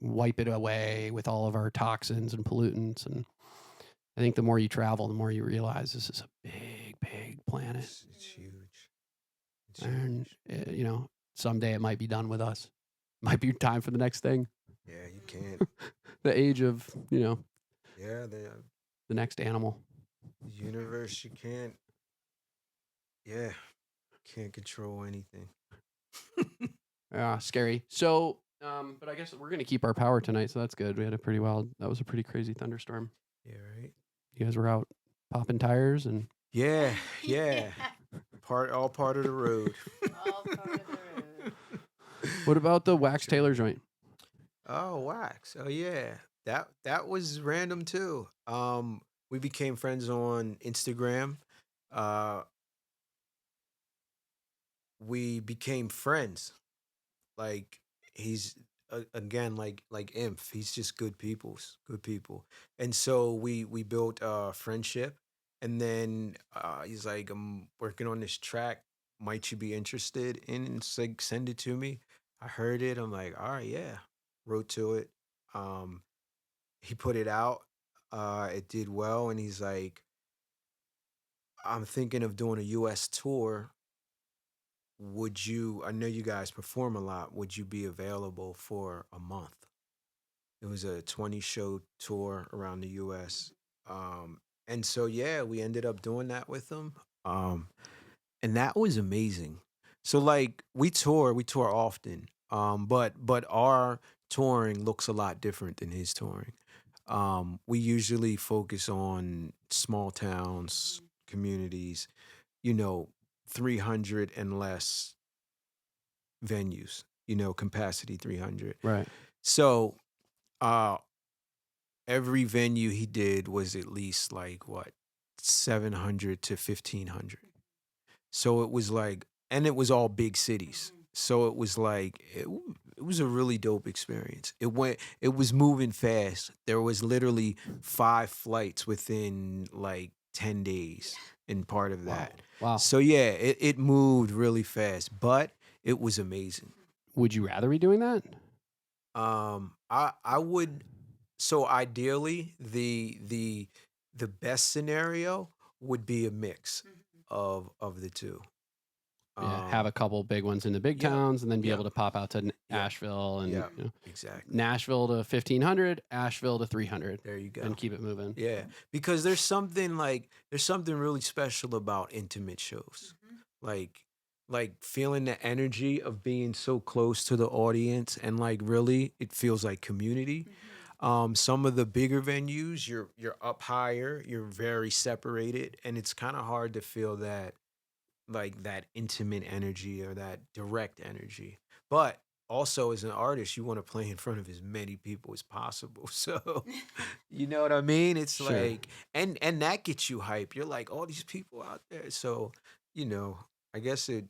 wipe it away with all of our toxins and pollutants. And I think the more you travel, the more you realize this is a big, big planet. it's huge. It's And, huge. someday it might be done with us. Might be time for the next thing. Yeah, you can't. The age of, Yeah, the next animal. the universe, you can't. Yeah, can't control anything. Yeah, scary. So, but I guess we're gonna keep our power tonight, so that's good. We had that was a pretty crazy thunderstorm. Yeah, right. You guys were out popping tires and Yeah, yeah. All part of the road. All part of the road. what about the Wax Taylor joint? Oh, wax. Oh, yeah. That was random too. We became friends on Instagram. We became friends. Like he's again like Imph. He's just good people. And so we built a friendship. And then he's like, I'm working on this track. Might you be interested in? And it's like, send it to me. I heard it. I'm like, all right, yeah. Wrote to it. Um, he put it out. It did well, and he's like, I'm thinking of doing a U.S. tour. Would you? I know you guys perform a lot. Would you be available for a month? It was a 20-show tour around the U.S. And so yeah, we ended up doing that with him. And that was amazing. So like we tour often. But our touring looks a lot different than his touring. We usually focus on small towns, communities, 300 and less venues, capacity 300. Right. So every venue he did was at least like 700 to 1500. So it was like, and it was all big cities. So it was like, it was a really dope experience. It was moving fast. There was literally 5 flights within like 10 days in part of that. Wow. So yeah, it moved really fast, but it was amazing. Would you rather be doing that? I would. So ideally, the best scenario would be a mix of the two. Yeah, have a couple big ones in the big yeah, towns, and then be yeah, able to pop out to yeah, Asheville and yeah, exactly. Nashville to 1500, Asheville to 300, There you go. and keep it moving. Yeah, because there's something really special about intimate shows, like feeling the energy of being so close to the audience, and like really, it feels like community. Some of the bigger venues, you're up higher, you're very separated, and it's kind of hard to feel that like that intimate energy or that direct energy. But also as an artist, you want to play in front of as many people as possible. So you know what I mean? It's Sure. like and that gets you hype. You're like, all these people out there. So, I guess a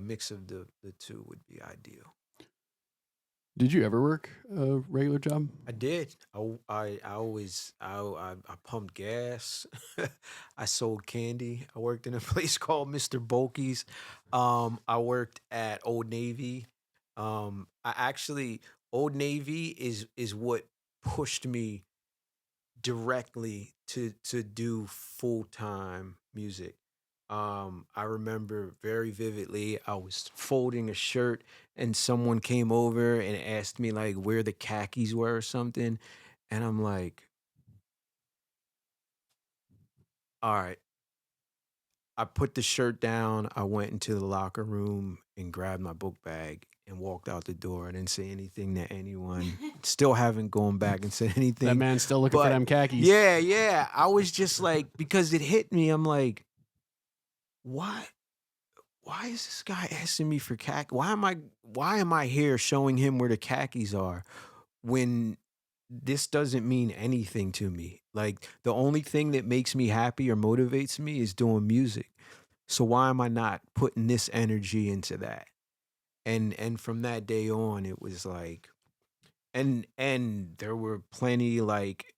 mix of the two would be ideal. Did you ever work a regular job? I did. I pumped gas. I sold candy. I worked in a place called Mr. Bulky's. I worked at Old Navy. Old Navy is what pushed me directly to do full-time music. I remember very vividly, I was folding a shirt and someone came over and asked me like where the khakis were or something. And I'm like, all right. I put the shirt down. I went into the locker room and grabbed my book bag and walked out the door. I didn't say anything to anyone. Still haven't gone back and said anything. That man's still looking for them khakis. Yeah. I was just like, because it hit me. I'm like, what why is this guy asking me for khaki? Why am I here showing him where the khakis are when this doesn't mean anything to me? Like, the only thing that makes me happy or motivates me is doing music. So why am I not putting this energy into that? And from that day on, it was like, and there were plenty, like,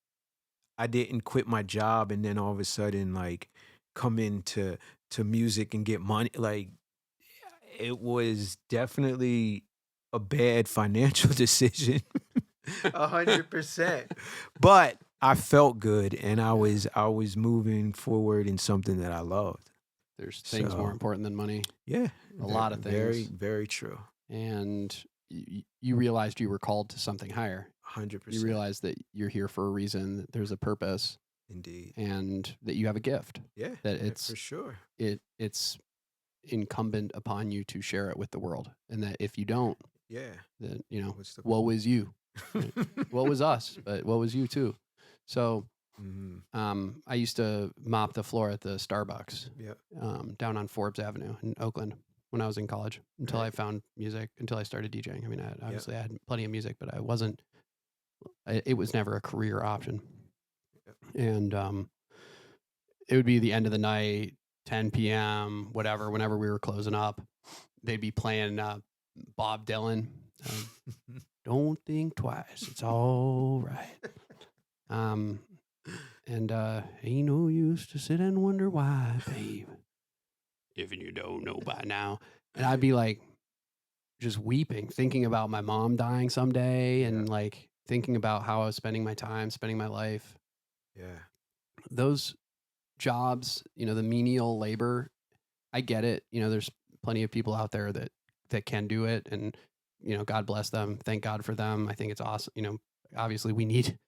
I didn't quit my job and then all of a sudden, like, come into music and get money. Like, it was definitely a bad financial decision. 100%. But I felt good, and I was moving forward in something that I loved. There's things more important than money. Yeah, a lot of things. Very, very true. And you realized you were called to something higher. 100%. You realize that you're here for a reason, that there's a purpose. Indeed. And that you have a gift. Yeah, that it's for sure. It's incumbent upon you to share it with the world. And that if you don't, then, woe is you. Woe was us, but woe was you too. So I used to mop the floor at the Starbucks down on Forbes Avenue in Oakland when I was in college until I found music, until I started DJing. I mean, obviously I had plenty of music, but it was never a career option. And it would be the end of the night, 10 p.m., whatever, whenever we were closing up, they'd be playing Bob Dylan. Don't think twice. It's all right. And ain't no use to sit and wonder why, babe, if you don't know by now. And I'd be like, just weeping, thinking about my mom dying someday, and like thinking about how I was spending my time, spending my life. Yeah. Those jobs, the menial labor, I get it. There's plenty of people out there that can do it, and God bless them. Thank God for them. I think it's awesome. Obviously we need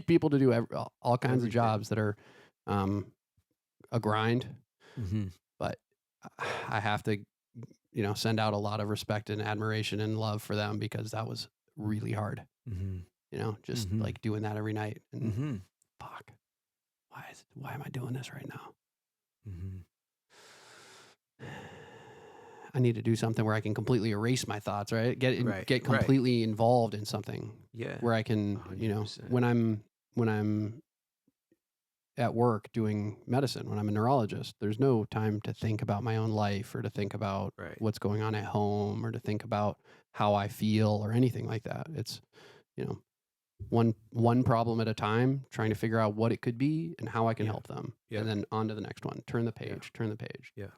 people to do all kinds of jobs that are a grind. But I have to send out a lot of respect and admiration and love for them, because that was really hard. Just like doing that every night, and fuck, why am I doing this right now? I need to do something where I can completely erase my thoughts, right? Get completely involved in something. Yeah. Where I can, 100%. When I'm at work doing medicine, when I'm a neurologist, there's no time to think about my own life, or to think about what's going on at home, or to think about how I feel or anything like that. It's, one problem at a time, trying to figure out what it could be and how I can help them. And then on to the next one. Turn the page. Yeah.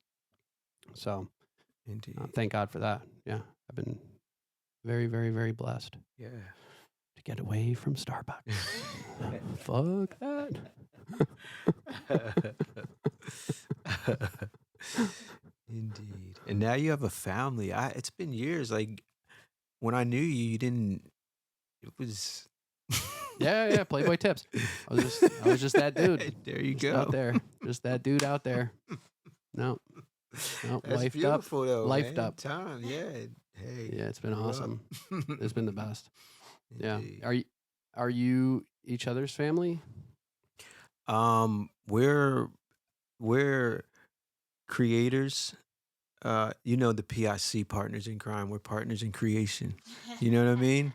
So indeed. Thank God for that. Yeah. I've been very, very, very blessed. Yeah. To get away from Starbucks. Fuck that. Indeed. And now you have a family. It's been years. Like, when I knew you didn't, it was... Yeah, Playboy tips. I was just that dude. There you just go. Out there. Just that dude out there. No, that's lifed beautiful, up. Though, lifed man. up. Time, yeah. Hey. Yeah, it's been awesome. It's been the best. Indeed. Yeah. Are you each other's family? We're creators. The PIC, Partners in Crime. We're partners in creation. You know what I mean?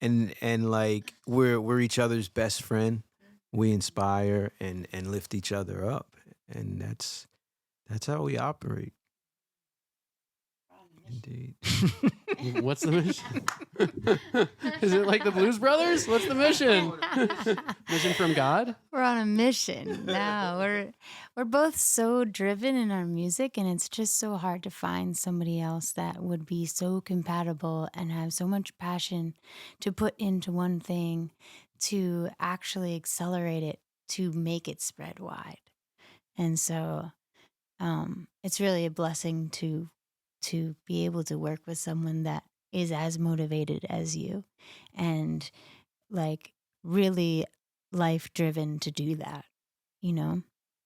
And like we're each other's best friend. We inspire and lift each other up, and that's how we operate. Indeed. What's the mission? Is it like the Blues Brothers? What's the mission? Mission from God? We're on a mission. No, we're both so driven in our music, and it's just so hard to find somebody else that would be so compatible and have so much passion to put into one thing to actually accelerate it, to make it spread wide. And so it's really a blessing to be able to work with someone that is as motivated as you, and like really life driven to do that,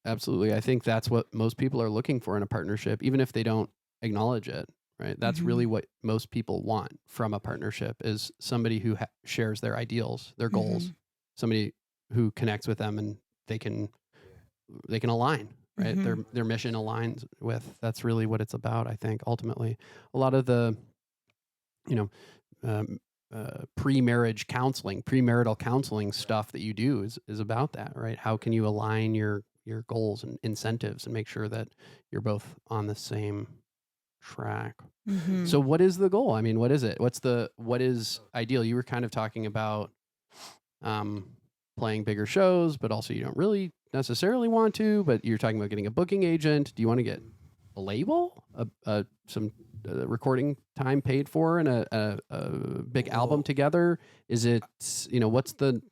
Absolutely. I think that's what most people are looking for in a partnership, even if they don't acknowledge it, right? That's really what most people want from a partnership, is somebody who shares their ideals, their goals, somebody who connects with them, and they can align. right? Their mission aligns with. That's really what it's about. I think ultimately, a lot of the, you know, pre-marriage counseling, premarital counseling stuff that you do is about that, right? How can you align your goals and incentives and make sure that you're both on the same track? So what is the goal? I mean, what is it? What is ideal? You were kind of talking about playing bigger shows, but also you don't really necessarily want to, but you're talking about getting a booking agent. Do you want to get a label, some recording time paid for, and a big album together? Is it, what's the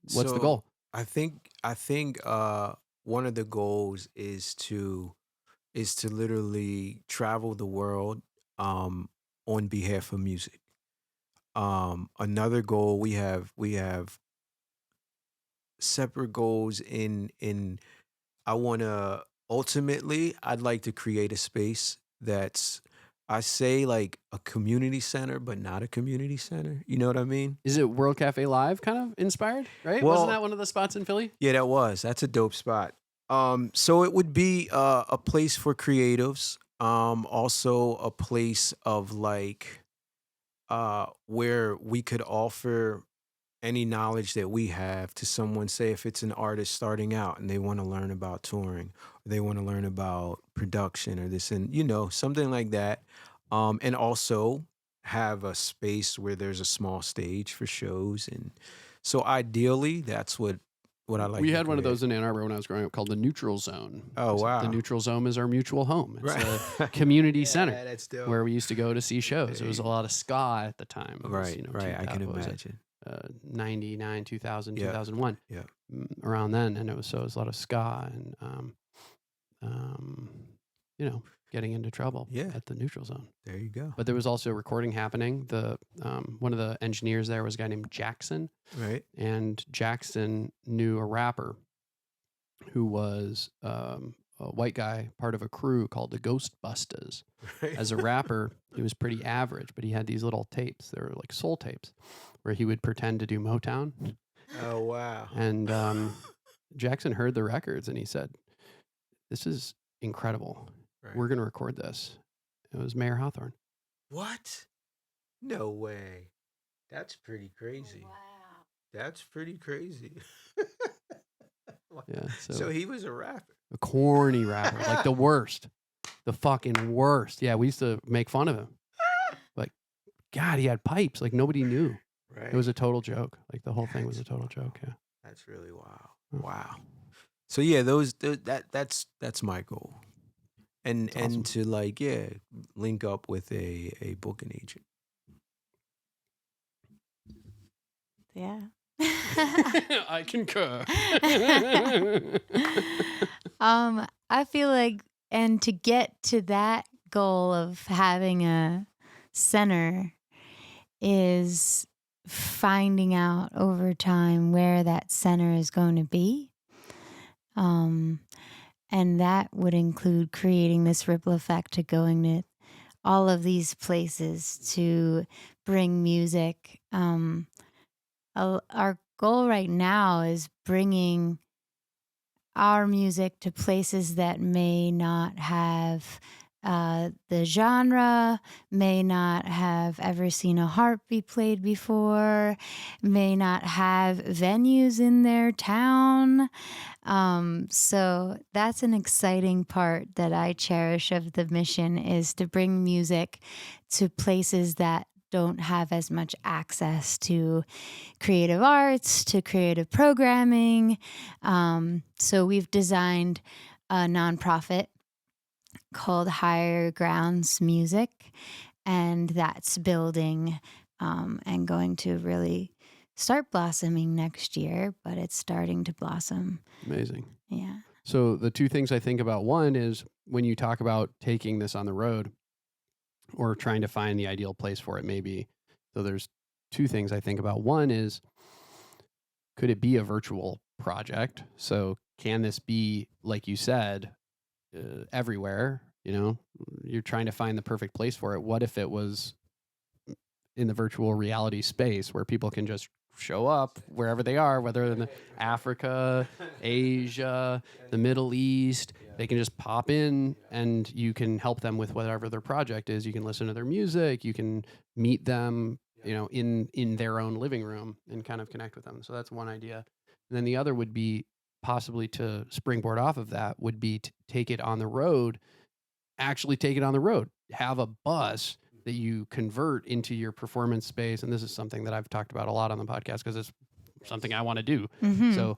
goal? I think one of the goals is to literally travel the world on behalf of music. Another goal, we have separate goals in I want to ultimately, I'd like to create a space that's, I say, like a community center, but not a community center. You know what I mean? Is it World Cafe Live kind of inspired, right? Well, Wasn't that one of the spots in Philly? Yeah, that's a dope spot. So it would be a place for creatives, also a place of like where we could offer any knowledge that we have to someone. Say if it's an artist starting out and they want to learn about touring, or they want to learn about production or this, and something like that. And also have a space where there's a small stage for shows. And so ideally that's what I like. We had one of those in Ann Arbor when I was growing up called the Neutral Zone. Oh, wow. The Neutral Zone is our mutual home. It's Right. a community center That's dope. where we used to go to see shows. It was a lot of ska at the time. It was, Right. I can imagine. 99, 2000, Yeah. 2001. Yeah. Around then. And it was a lot of ska and, getting into trouble at the Neutral Zone. There you go. But there was also recording happening. The one of the engineers there was a guy named Jackson. Right. And Jackson knew a rapper who was a white guy, part of a crew called the Ghostbusters. Right. As a rapper, he was pretty average, but he had these little tapes. They were like soul tapes where he would pretend to do Motown. Oh, wow. And Jackson heard the records and he said, "This is incredible. Right. We're going to record this." It was Mayor Hawthorne. What? No way. That's pretty crazy. Oh, wow. That's pretty crazy. Yeah. So he was a rapper. A corny rapper, like the worst, the fucking worst. Yeah, we used to make fun of him. Like, God, he had pipes. Like nobody knew. Right. It was a total joke. Like the whole thing was a total joke. Yeah. That's really wild. Oh. Wow. So yeah, that's my goal. And awesome. to link up with a booking agent. Yeah. I concur. I feel like, and to get to that goal of having a center is finding out over time where that center is going to be. And that would include creating this ripple effect to going to all of these places to bring music. Our goal right now is bringing our music to places that may not have the genre, may not have ever seen a harp be played before, may not have venues in their town. So that's an exciting part that I cherish of the mission, is to bring music to places that don't have as much access to creative arts, to creative programming. So we've designed a nonprofit called Higher Grounds Music, and that's building and going to really start blossoming next year, but it's starting to blossom. Amazing. Yeah. So the two things I think about, one is when you talk about taking this on the road or trying to find the ideal place for it, maybe. So there's two things I think about. One is, could it be a virtual project? So can this be, like you said, everywhere? You're trying to find the perfect place for it. What if it was in the virtual reality space where people can just show up wherever they are, whether in Africa, Asia, the Middle East. They can just pop in and you can help them with whatever their project is. You can listen to their music. You can meet them, in their own living room and kind of connect with them. So that's one idea. And then the other would be possibly to springboard off of that would be to take it on the road, actually take it on the road, have a bus that you convert into your performance space. And this is something that I've talked about a lot on the podcast because it's something I want to do. Mm-hmm. So,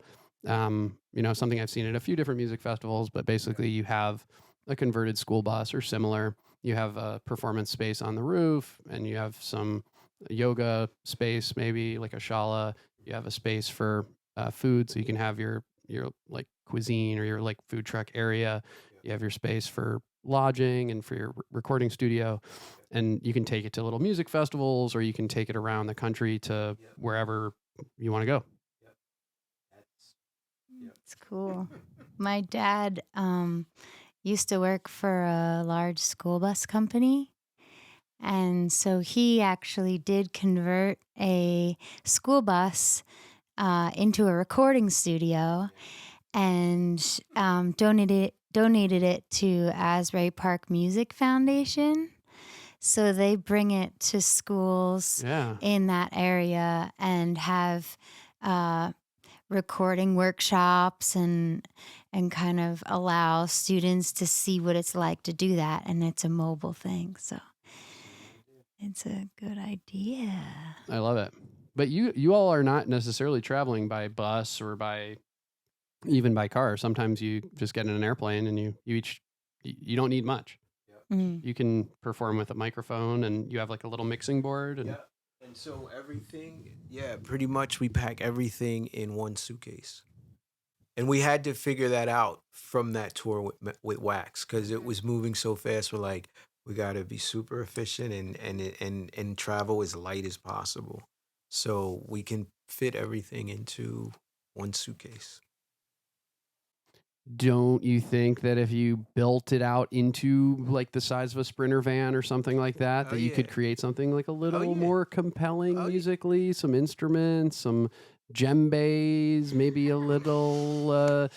something I've seen at a few different music festivals, but basically you have a converted school bus or similar. You have a performance space on the roof and you have some yoga space, maybe like a shala. You have a space for food. So you can have your like cuisine or your like food truck area. You have your space for lodging and for your recording studio, and you can take it to little music festivals or you can take it around the country to wherever you want to go. It's cool. My dad used to work for a large school bus company, and so he actually did convert a school bus into a recording studio and donated it to Asbury Park Music Foundation. So they bring it to schools in that area and have recording workshops and kind of allow students to see what it's like to do that. And it's a mobile thing. So it's a good idea. I love it. But you all are not necessarily traveling by bus or even by car. Sometimes you just get in an airplane and you don't need much. Mm-hmm. You can perform with a microphone and you have like a little mixing board. And And so everything, pretty much we pack everything in one suitcase. And we had to figure that out from that tour with Wax because it was moving so fast. We're like, we got to be super efficient and travel as light as possible. So we can fit everything into one suitcase. Don't you think that if you built it out into like the size of a Sprinter van or something like that, you could create something like a little more compelling musically, some instruments, some djembes, maybe a little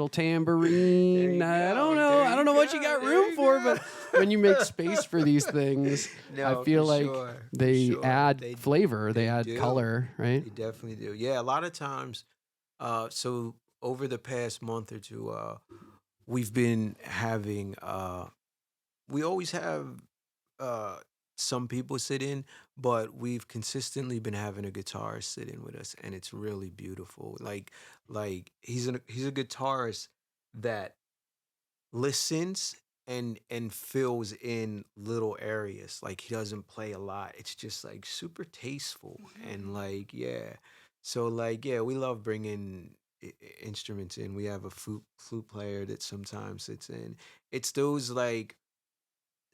tambourine. I don't know what you got room for, but when you make space for these things, I feel like they add flavor, they add color, right? They definitely do. Yeah, a lot of times. So over the past month or two, we've been having. We always have some people sit in, but we've consistently been having a guitarist sit in with us, and it's really beautiful. Like he's a guitarist that listens and fills in little areas. Like he doesn't play a lot. It's just like super tasteful and like So like we love bringing instruments in. We have a flute player that sometimes sits in. It's those like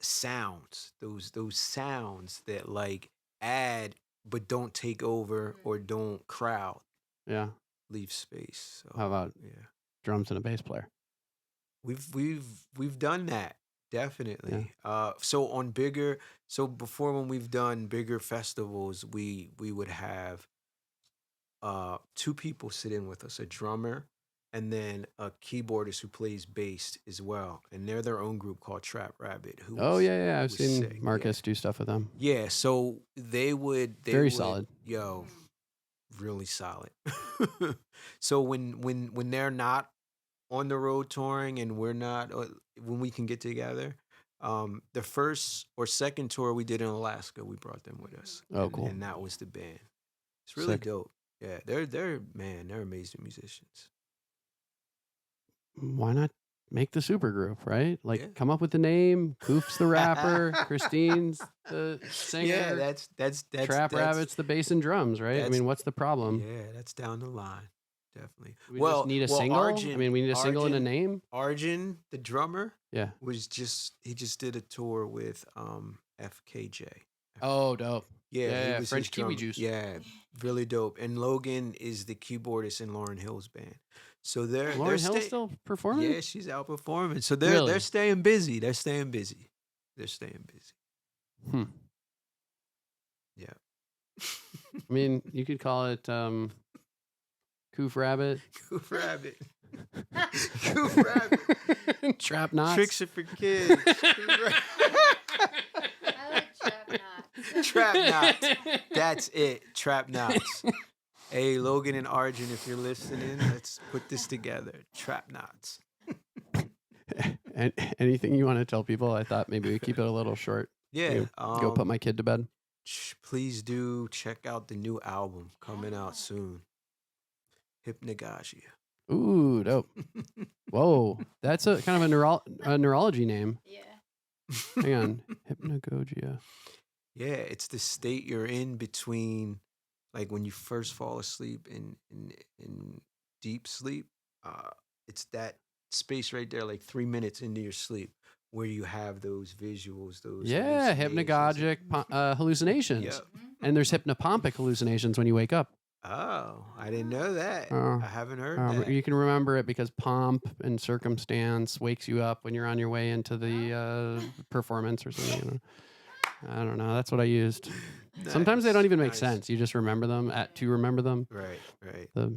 sounds, those sounds that like add but don't take over or don't crowd. Yeah. Leave space. So, how about drums and a bass player? We've done that, definitely. So before, when we've done bigger festivals, we would have two people sit in with us, a drummer and then a keyboardist who plays bass as well, and they're their own group called Trap Rabbit. I've seen Marcus do stuff with them. Yeah, so they would very solid. Really solid. So when they're not on the road touring and we're not, when we can get together, the first or second tour we did in Alaska, we brought them with us. Cool. And that was the band. It's really dope. Yeah, they're amazing musicians. Why not make the super group, right? Like come up with the name. Kuf's the rapper, Christine's the singer. Yeah, that's Trap Rabbit's the bass and drums, right? I mean, what's the problem? Yeah, that's down the line. Definitely. We just need a single. We need a single and a name. Arjun, the drummer, he just did a tour with FKJ. Oh, dope. Yeah, French Kiwi Juice. Yeah, really dope. And Logan is the keyboardist in Lauryn Hill's band. So Lauryn Hill's still performing? Yeah, she's out performing. So they're staying busy. Yeah. Hmm. Yeah. I mean, you could call it Kuf Rabbit. Kuf Rabbit. Kuf Rabbit. Trap Knots. Tricks are for kids. I like trap knots. Trap Knots. That's it. Trap Knots. Hey, Logan and Arjun, if you're listening, let's put this together. Trap Knots. And anything you want to tell people? I thought maybe we keep it a little short. Yeah. Go put my kid to bed. Please do check out the new album coming out soon. Hypnagogia. Ooh, dope. Whoa, that's a kind of a neurology name. Yeah. Hang on, hypnagogia. Yeah, it's the state you're in between, like when you first fall asleep in deep sleep. It's that space right there, like 3 minutes into your sleep, where you have those visuals, those hypnagogic hallucinations. Yep. And there's hypnopompic hallucinations when you wake up. Oh, I didn't know that. I haven't heard that. You can remember it because pomp and circumstance wakes you up when you're on your way into the performance or something. You know? I don't know. That's what I used. Nice. Sometimes they don't even make sense. You just remember them to remember them. Right, right. Wow.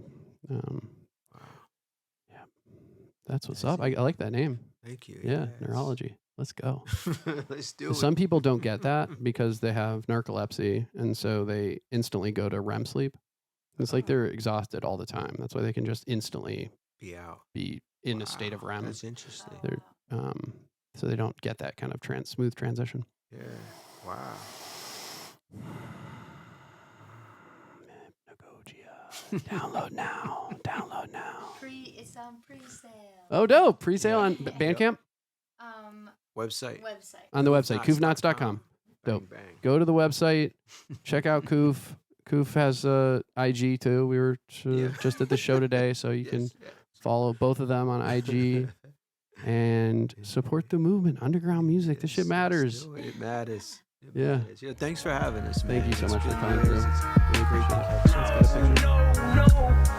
Yeah, that's what's up. I like that name. Thank you. Yeah, Yes. neurology. Let's go. Let's do it. Some people don't get that because they have narcolepsy, and so they instantly go to REM sleep. It's like they're exhausted all the time. That's why they can just instantly be out, be in a state of REM. That's interesting. They're, so they don't get that kind of smooth transition. Yeah. Wow. Hypnagogia. Download now. Download now. It's on pre-sale. Oh, dope. Pre-sale on Bandcamp? Website. On the website, kufknotz.com. Dope. Bang. Go to the website. Check out Kuf. Kuf has IG too. We were just at the show today, so you can follow both of them on IG and support the movement, underground music. This shit matters. It matters. Yeah. Yeah. Thanks for having us, man. Thank you so much for It's been coming through. nice. Really appreciate it. Let's get a picture. No.